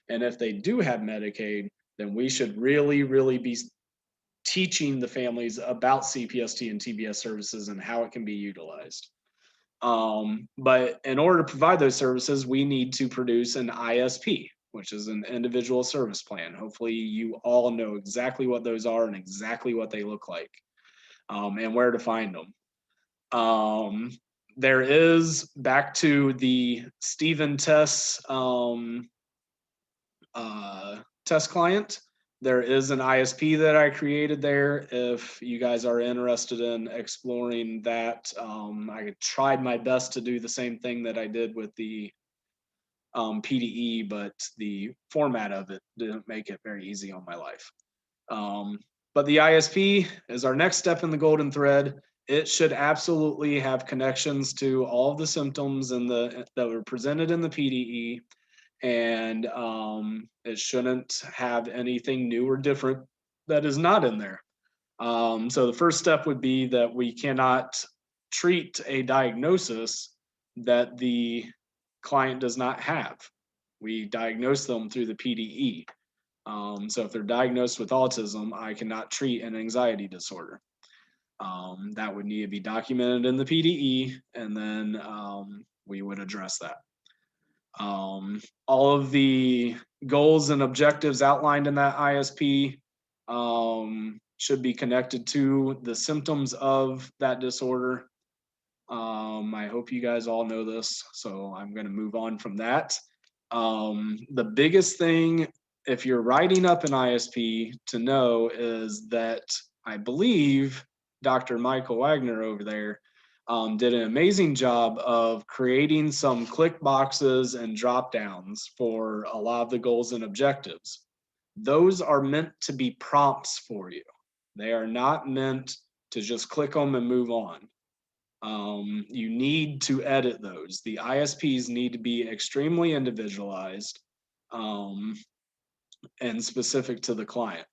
And if they do have Medicaid, then we should really be teaching the families about CPST and TBS services and how it can be utilized. But in order to provide those services, we need to produce an ISP, which is an individual service plan. Hopefully you all know exactly what those are and exactly what they look like, and where to find them. There is, back to the Stephen Tess test client, there is an ISP that I created there. If you guys are interested in exploring that, I tried my best to do the same thing that I did with the PDE, but the format of it didn't make it very easy on my life. But the ISP is our next step in the golden thread. It should absolutely have connections to all of the symptoms that were presented in the PDE, and it shouldn't have anything new or different that is not in there. So the first step would be that we cannot treat a diagnosis that the client does not have. We diagnose them through the PDE. So if they're diagnosed with autism, I cannot treat an anxiety disorder. That would need to be documented in the PDE, and then we would address that. All of the goals and objectives outlined in that ISP should be connected to the symptoms of that disorder. I hope you guys all know this, so I'm going to move on from that. The biggest thing, if you're writing up an ISP, to know is that I believe Dr. Michael Wagner over there did an amazing job of creating some click boxes and drop downs for a lot of the goals and objectives. Those are meant to be prompts for you. They are not meant to just click them and move on. You need to edit those. The ISPs need to be extremely individualized. and specific to the client,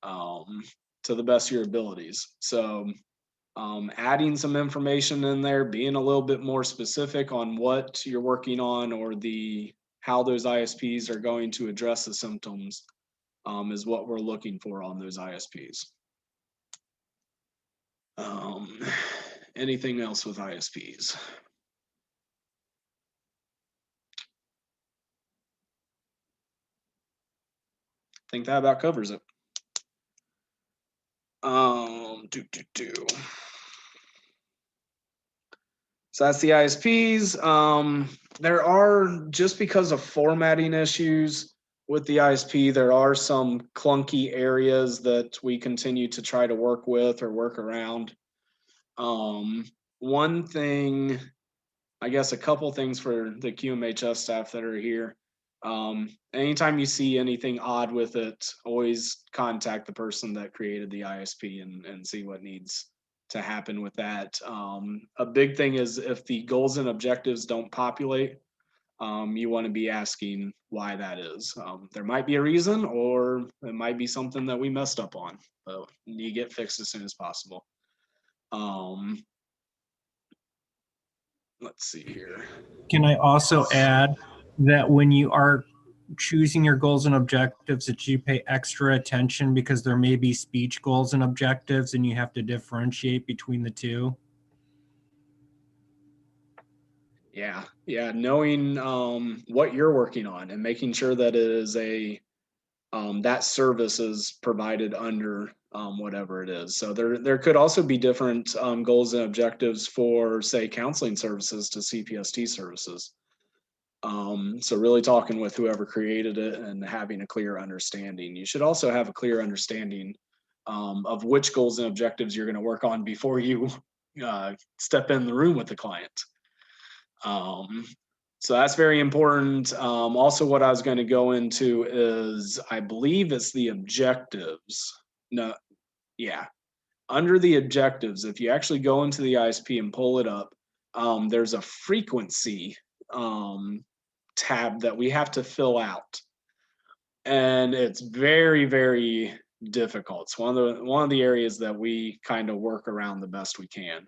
to the best of your abilities. So adding some information in there, being a little bit more specific on what you're working on or how those ISPs are going to address the symptoms is what we're looking for on those ISPs. Anything else with ISPs? I think that about covers it. So that's the ISPs. There are, just because of formatting issues with the ISP, there are some clunky areas that we continue to try to work with or work around. One thing, I guess a couple things for the QMHS staff that are here. Anytime you see anything odd with it, always contact the person that created the ISP and see what needs to happen with that. A big thing is if the goals and objectives don't populate, you want to be asking why that is. There might be a reason, or it might be something that we messed up on, but you get fixed as soon as possible. Let's see here. Can I also add that when you are choosing your goals and objectives, that you pay extra attention because there may be speech goals and objectives and you have to differentiate between the two? Yeah, knowing what you're working on and making sure that it is that service is provided under whatever it is. So there could also be different goals and objectives for, say, counseling services to CPST services. So really talking with whoever created it and having a clear understanding. You should also have a clear understanding of which goals and objectives you're going to work on before you step in the room with the client. So that's very important. Also, what I was going to go into is, I believe it's the objectives. No, yeah. Under the objectives, if you actually go into the ISP and pull it up, there's a frequency tab that we have to fill out. And it's very, very difficult. It's one of the areas that we kind of work around the best we can.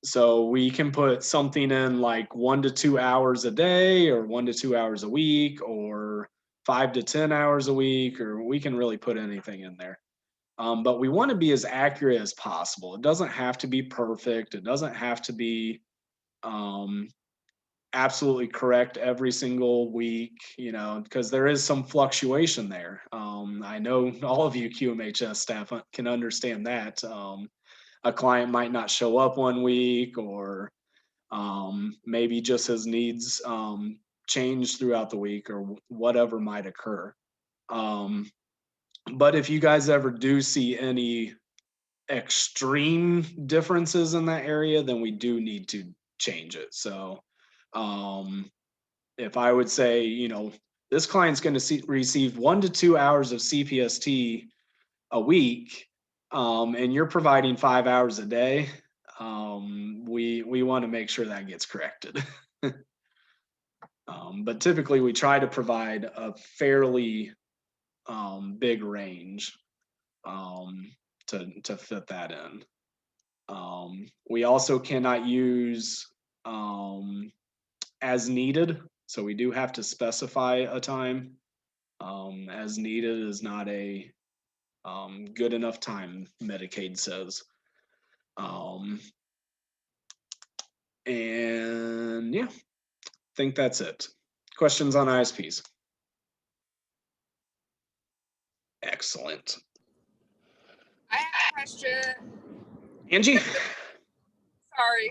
So we can put something in like 1 to 2 hours a day, or 1 to 2 hours a week, or 5 to 10 hours a week, or we can really put anything in there. But we want to be as accurate as possible. It doesn't have to be perfect. It doesn't have to be absolutely correct every single week, because there is some fluctuation there. I know all of you QMHS staff can understand that. A client might not show up one week, or maybe just his needs change throughout the week, or whatever might occur. But if you guys ever do see any extreme differences in that area, then we do need to change it. So if I would say, this client's going to receive 1 to 2 hours of CPST a week, and you're providing 5 hours a day, we want to make sure that gets corrected. But typically we try to provide a fairly big range to fit that in. We also cannot use as needed, so we do have to specify a time. As needed is not a good enough time, Medicaid says. And yeah, I think that's it. Questions on ISPs? Excellent. I have a question. Angie? Sorry.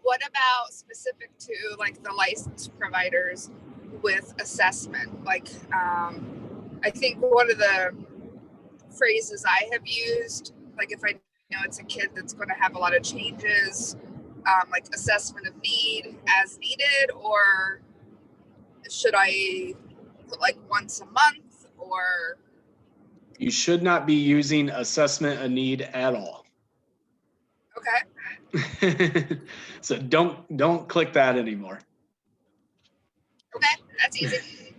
What about specific to like the licensed providers with assessment? Like, I think one of the phrases I have used, like if I know it's a kid that's going to have a lot of changes, like assessment of need as needed, or should I put like once a month, or? You should not be using assessment of need at all. Okay. So don't click that anymore. Okay, that's easy.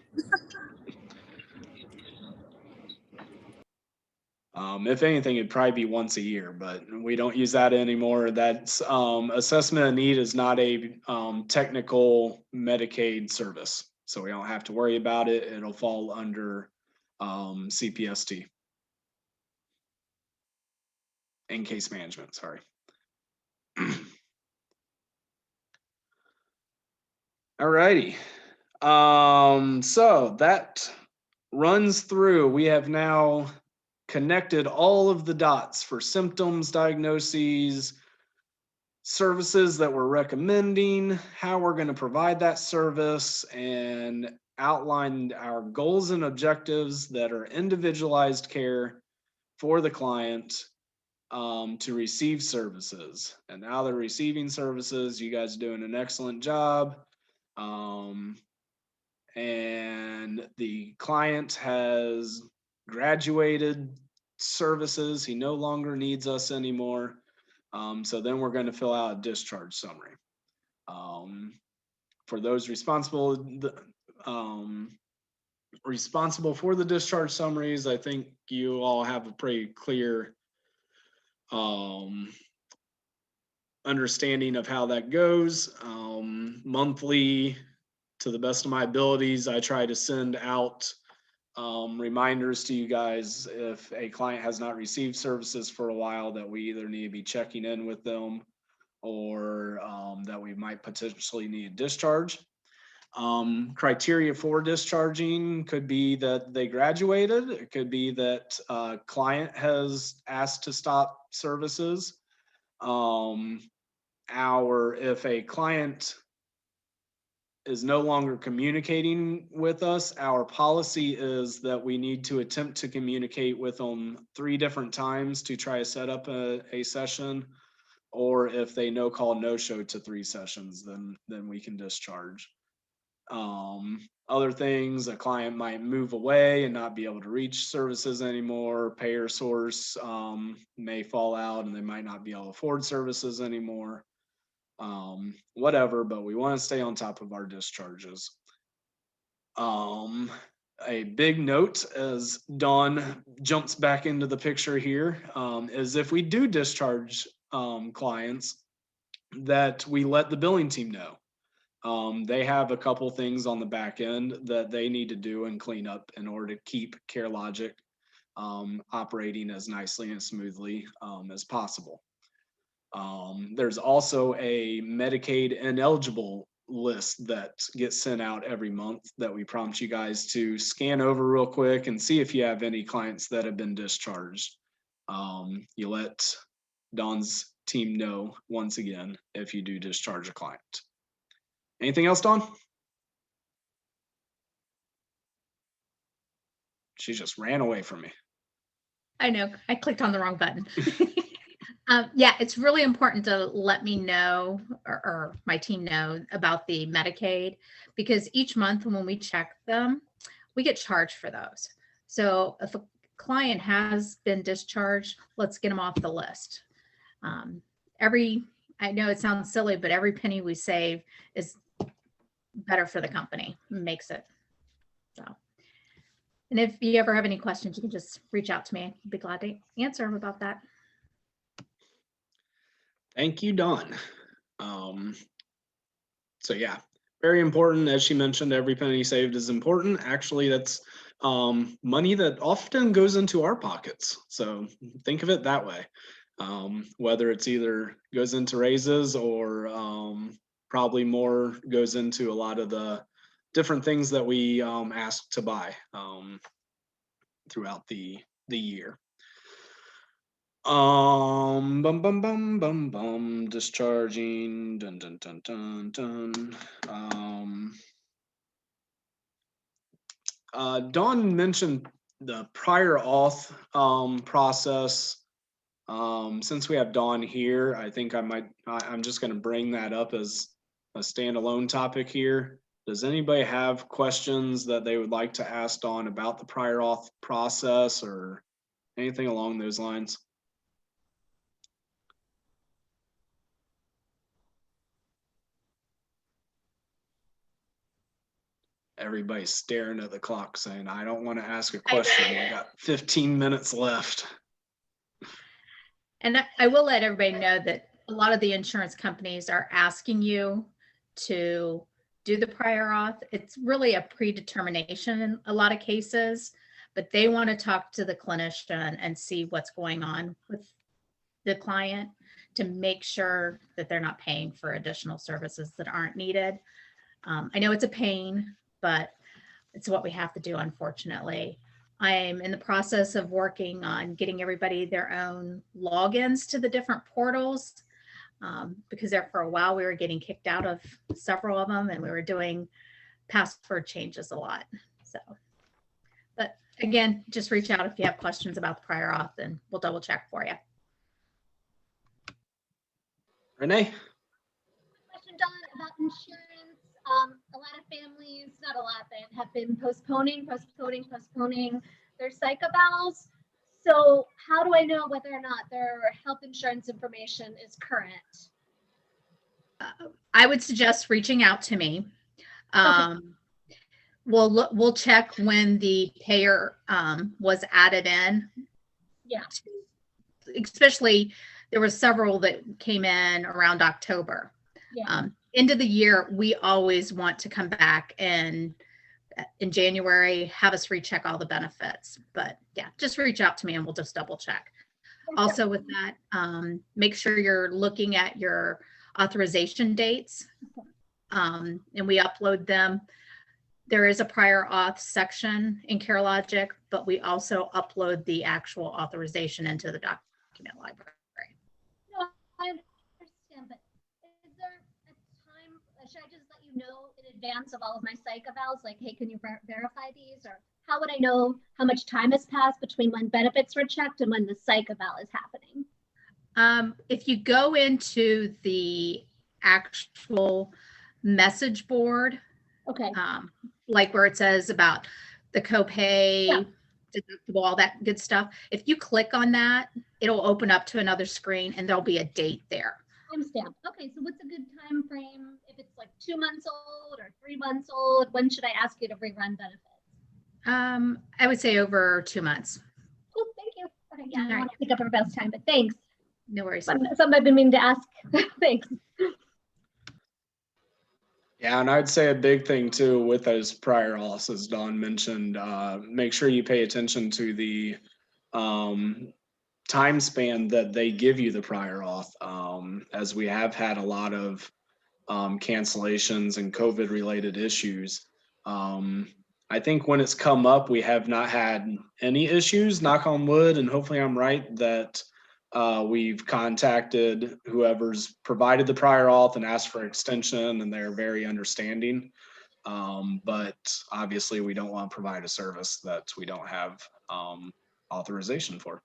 If anything, it'd probably be once a year, but we don't use that anymore. That's assessment of need is not a technical Medicaid service, so we don't have to worry about it. It'll fall under CPST and case management. Sorry. All righty. So that runs through. We have now connected all of the dots for symptoms, diagnoses, services that we're recommending, how we're going to provide that service, and outlined our goals and objectives that are individualized care for the client to receive services. And now they're receiving services. You guys are doing an excellent job. And the client has graduated services. He no longer needs us anymore. So then we're going to fill out a discharge summary. For those responsible for the discharge summaries, I think you all have a pretty clear understanding of how that goes. Monthly, to the best of my abilities, I try to send out reminders to you guys if a client has not received services for a while, that we either need to be checking in with them or that we might potentially need a discharge. Criteria for discharging could be that they graduated. It could be that a client has asked to stop services. If a client is no longer communicating with us, our policy is that we need to attempt to communicate with them 3 different times to try to set up a session. Or if they no call, no show to 3 sessions, then we can discharge. Other things, a client might move away and not be able to reach services anymore. Payer source may fall out and they might not be able to afford services anymore. Whatever, but we want to stay on top of our discharges. A big note, as Dawn jumps back into the picture here, is if we do discharge clients, that we let the billing team know. They have a couple things on the back end that they need to do and clean up in order to keep CareLogic operating as nicely and smoothly as possible. There's also a Medicaid ineligible list that gets sent out every month that we prompt you guys to scan over real quick and see if you have any clients that have been discharged. You let Dawn's team know once again if you do discharge a client. Anything else, Dawn? She just ran away from me. I know, I clicked on the wrong button. Yeah, it's really important to let me know or my team know about the Medicaid, because each month when we check them, we get charged for those. So if a client has been discharged, let's get them off the list. I know it sounds silly, but every penny we save is better for the company, makes it so. And if you ever have any questions, you can just reach out to me. I'd be glad to answer them about that. Thank you, Dawn. So yeah, very important. As she mentioned, every penny saved is important. Actually, that's money that often goes into our pockets. So think of it that way. Whether it's either goes into raises or probably more goes into a lot of the different things that we ask to buy throughout the year. Discharging, dun dun dun dun dun. Dawn mentioned the prior auth process. Since we have Dawn here, I think I'm just going to bring that up as a standalone topic here. Does anybody have questions that they would like to ask Dawn about the prior auth process or anything along those lines? everybody's staring at the clock saying, I don't want to ask a question. We got 15 minutes left. And I will let everybody know that a lot of the insurance companies are asking you to do the prior auth. It's really a predetermination in a lot of cases, but they want to talk to the clinician and see what's going on with the client to make sure that they're not paying for additional services that aren't needed. I know it's a pain, but it's what we have to do, unfortunately. I'm in the process of working on getting everybody their own logins to the different portals, because there for a while we were getting kicked out of several of them and we were doing password changes a lot. So, but again, just reach out if you have questions about the prior auth and we'll double check for you. Renee? Question, Dawn, about insurance. A lot of families, not a lot, but have been postponing their psych evals. So how do I know whether or not their health insurance information is current? I would suggest reaching out to me. Okay. We'll check when the payer was added in. Yeah. Especially, there were several that came in around October. Yeah. End of the year, we always want to come back and in January, have us recheck all the benefits. But yeah, just reach out to me and we'll just double check. Also with that, make sure you're looking at your authorization dates, and we upload them. There is a prior auth section in CareLogic, but we also upload the actual authorization into the document library. No, I understand, but is there a time, should I just let you know in advance of all of my psych evals, like, hey, can you verify these? Or how would I know how much time has passed between when benefits were checked and when the psych eval is happening? If you go into the actual message board, Okay. like where it says about the copay, Yeah. deductible, all that good stuff, if you click on that, it'll open up to another screen and there'll be a date there. Timestamp. Okay, so what's a good time frame? If it's like 2 months old or 3 months old, when should I ask you to rerun benefits? I would say over 2 months. Cool, thank you. Okay, yeah, I All don't right. want to pick up everybody's time, but thanks. No worries. Something I've been meaning to ask. Thanks. Yeah, and I'd say a big thing too with those prior auths, as Dawn mentioned, make sure you pay attention to the time span that they give you the prior auth, as we have had a lot of cancellations and COVID related issues. I think when it's come up, we have not had any issues, knock on wood, and hopefully I'm right that we've contacted whoever's provided the prior auth and asked for extension, and they're very understanding. But obviously we don't want to provide a service that we don't have authorization for.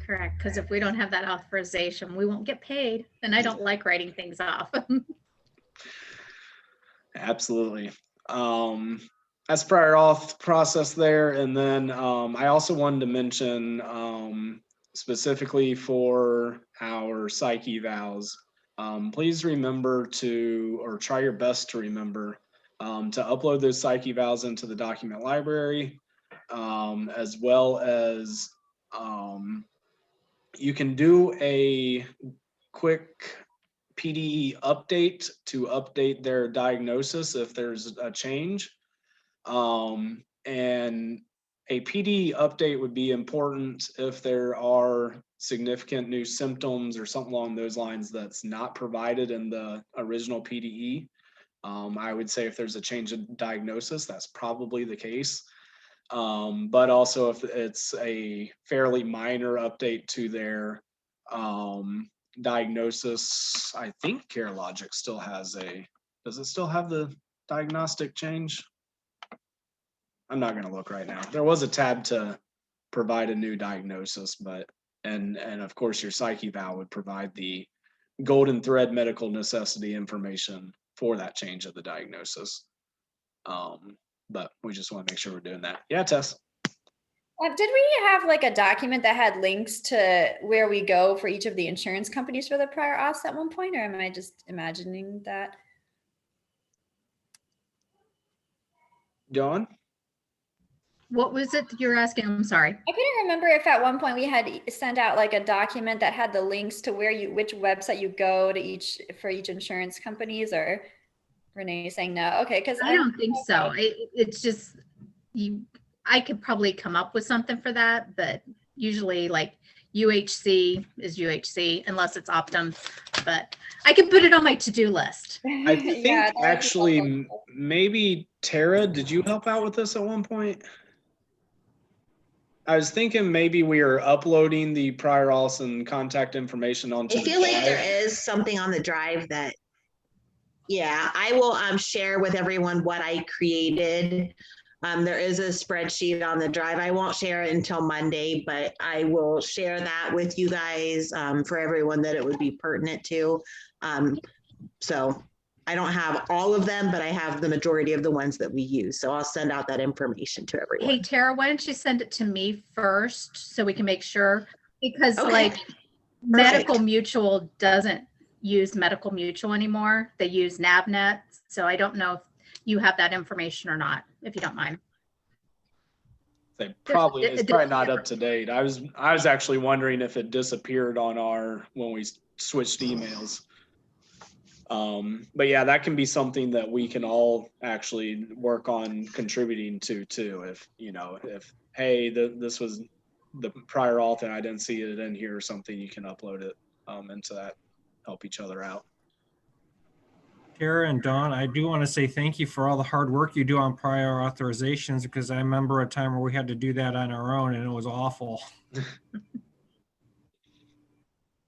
Correct, because if we don't have that authorization, we won't get paid, and I don't like writing things off. Absolutely. That's prior auth process there. And then I also wanted to mention specifically for our psych evals, please remember to, or try your best to remember to upload those psych evals into the document library, as well as you can do a quick Pde update to update their diagnosis if there's a change. And a Pde update would be important if there are significant new symptoms or something along those lines that's not provided in the original Pde. I would say if there's a change in diagnosis, that's probably the case. But also if it's a fairly minor update to their diagnosis, I think CareLogic still has does it still have the diagnostic change? I'm not gonna look right now. There was a tab to provide a new diagnosis, but, and of course your psych eval would provide the golden thread medical necessity information for that change of the diagnosis. But we just want to make sure we're doing that. Yeah, Tess. Did we have like a document that had links to where we go for each of the insurance companies for the prior auths at one point, or am I just imagining that? Dawn? What was it that you're asking? I'm sorry. I couldn't remember if at one point we had sent out like a document that had the links to which website you go to for each insurance companies, or Renee saying no. Okay, because I don't think so. It's just I could probably come up with something for that, but usually like UHC is UHC unless it's Optum, but I can put it on my to-do list. I think Yeah, actually maybe Tara, did you help out with this at one point? I was thinking maybe we are uploading the prior auths and contact information onto I the feel like drive. there is something on the drive that, yeah, I will share with everyone what I created. There is a spreadsheet on the drive. I won't share it until Monday, but I will share that with you guys for everyone that it would be pertinent to. So I don't have all of them, but I have the majority of the ones that we use. So I'll send out that information to everyone. Hey, Tara, why don't you send it to me first so we can make sure? Because Okay. like Medical Mutual doesn't use Medical Mutual anymore. They use NavNet. So I don't know if you have that information or not, if you don't mind. It's probably not up to date. I was actually wondering if it disappeared on when we switched emails. But yeah, that can be something that we can all actually work on contributing to too. If hey, this was the prior auth and I didn't see it in here or something, you can upload it into that, help each other out. Tara and Dawn, I do want to say thank you for all the hard work you do on prior authorizations, because I remember a time where we had to do that on our own and it was awful.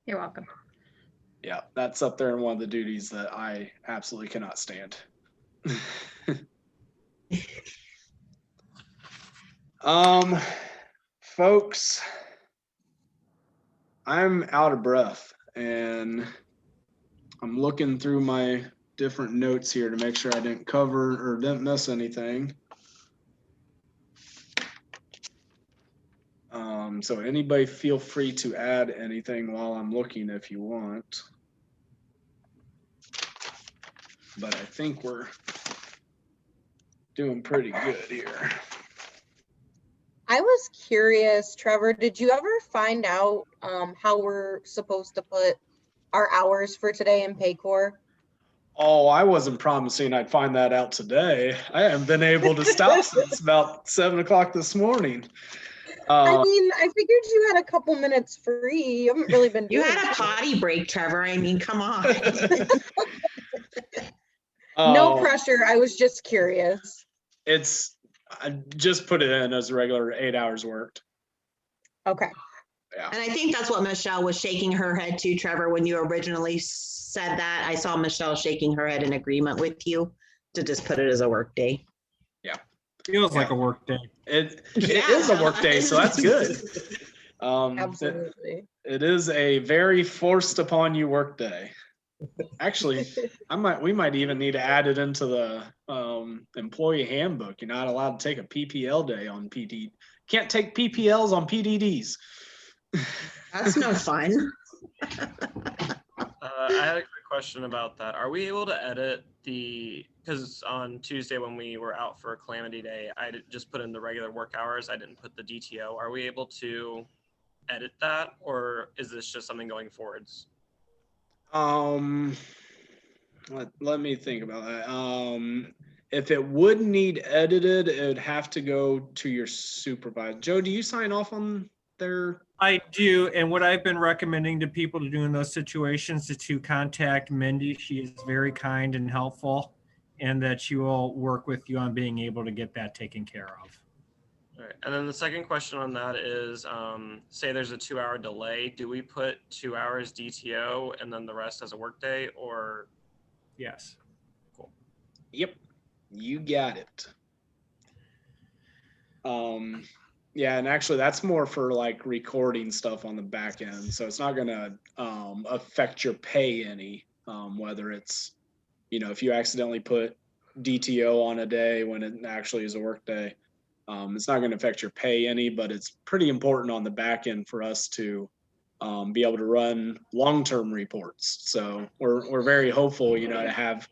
You're welcome. Yeah, that's up there in one of the duties that I absolutely cannot stand. Folks, I'm out of breath and I'm looking through my different notes here to make sure I didn't cover or didn't miss anything. So anybody feel free to add anything while I'm looking if you want. But I think we're doing pretty good here. I was curious, Trevor, did you ever find out how we're supposed to put our hours for today in Paycor? Oh, I wasn't promising I'd find that out today. I haven't been able to stop since about 7 o'clock this morning. I mean, I figured you had a couple minutes free. You haven't really been doing You had a potty break, Trevor. I mean, come on. No pressure. I was just curious. I just put it in as a regular 8 hours worked. Okay. Yeah. And I think that's what Michelle was shaking her head to, Trevor, when you originally said that. I saw Michelle shaking her head in agreement with you to just put it as a work day. Yeah. Feels like a work day. It is a work day, so that's good. Absolutely. It is a very forced upon you work day. Actually, we might even need to add it into the employee handbook. You're not allowed to take a PPL day on PD. Can't take PPLs on PDDs. That's no fun. I had a quick question about that. Are we able to edit because on Tuesday when we were out for Calamity Day, I just put in the regular work hours. I didn't put the DTO. Are we able to edit that, or is this just something going forwards? Let me think about that. If it would need edited, it would have to go to your supervisor. Joe, do you sign off on their? I do, and what I've been recommending to people to do in those situations is to contact Mindy. She is very kind and helpful, and that she will work with you on being able to get that taken care of. All right. And then the second question on that is, say there's a 2-hour delay. Do we put 2 hours DTO and then the rest as a work day, or? Yes. Cool. Yep, you got it. Yeah, and actually that's more for like recording stuff on the back end. So it's not gonna affect your pay any, whether it's, if you accidentally put DTO on a day when it actually is a work day, it's not gonna affect your pay any, but it's pretty important on the back end for us to be able to run long-term reports. So we're very hopeful, to have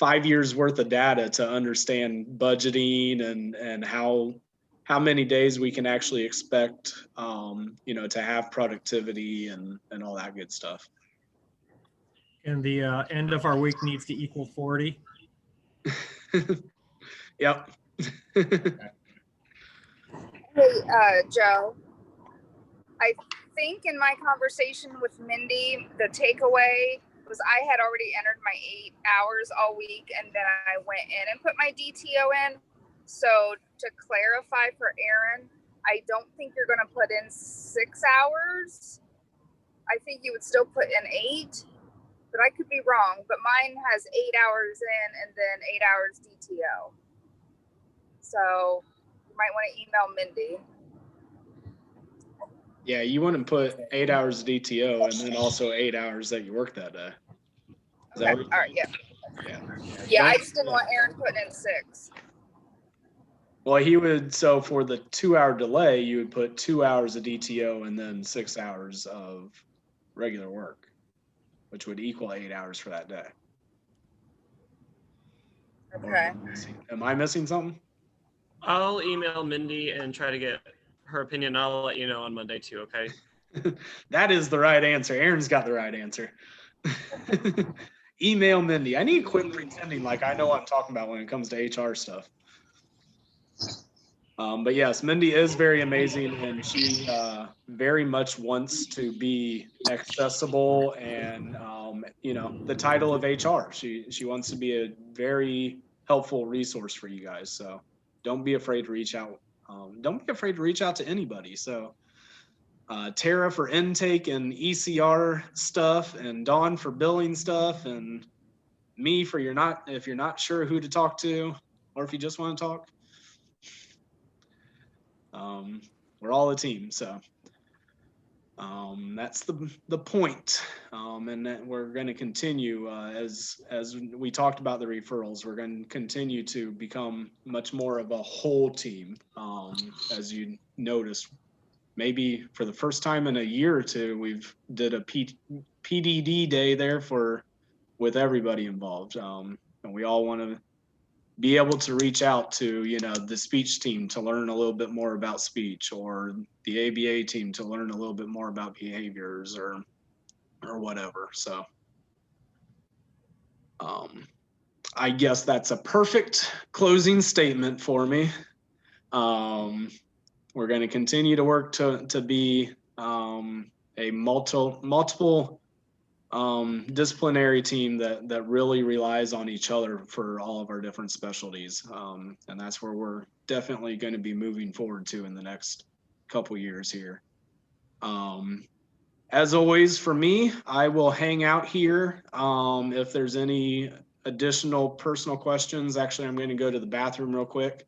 5 years worth of data to understand budgeting and how many days we can actually expect, you know, to have productivity and all that good stuff. And the end of our week needs to equal 40. Yep. Hey, Joe, I think in my conversation with Mindy, the takeaway was I had already entered my 8 hours all week, and then I went in and put my DTO in. So to clarify for Aaron, I don't think you're going to put in 6 hours. I think you would still put in 8, but I could be wrong. But mine has 8 hours in and then 8 hours DTO. So you might want to email Mindy. Yeah, you wouldn't put 8 hours DTO and then also 8 hours that you work that day. Is that Okay. All right. Yeah. Yeah. Yeah. I just didn't want Aaron putting in 6. Well, he would, so for the 2 hour delay, you would put 2 hours of DTO and then 6 hours of regular work, which would equal 8 hours for that day. Okay. Am I missing something? I'll email Mindy and try to get her opinion. I'll let you know on Monday too, okay? That is the right answer. Aaron's got the right answer. Email Mindy. I need to quit pretending like I know what I'm talking about when it comes to HR stuff. But yes, Mindy is very amazing, and she very much wants to be accessible and, you know, the title of HR. She wants to be a very helpful resource for you guys. So don't be afraid to reach out. Don't be afraid to reach out to anybody. So Tara for intake and ECR stuff, and Dawn for billing stuff, and me for if you're not sure who to talk to, or if you just want to talk. We're all a team, so that's the point. And that we're going to continue as we talked about the referrals. We're going to continue to become much more of a whole team. As you noticed, maybe for the first time in a year or two, we've did a PDD day there with everybody involved, and we all want to be able to reach out to, you know, the speech team to learn a little bit more about speech, or the ABA team to learn a little bit more about behaviors or whatever. So I guess that's a perfect closing statement for me. We're going to continue to work to be a multiple disciplinary team that really relies on each other for all of our different specialties. And that's where we're definitely going to be moving forward to in the next couple years here. As always, for me, I will hang out here. If there's any additional personal questions, actually, I'm going to go to the bathroom real quick.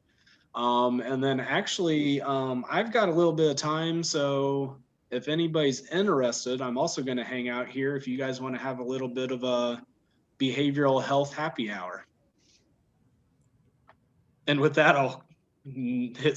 And then actually, I've got a little bit of time, so if anybody's interested, I'm also going to hang out here if you guys want to have a little bit of a behavioral health happy hour. And with that, I'll hit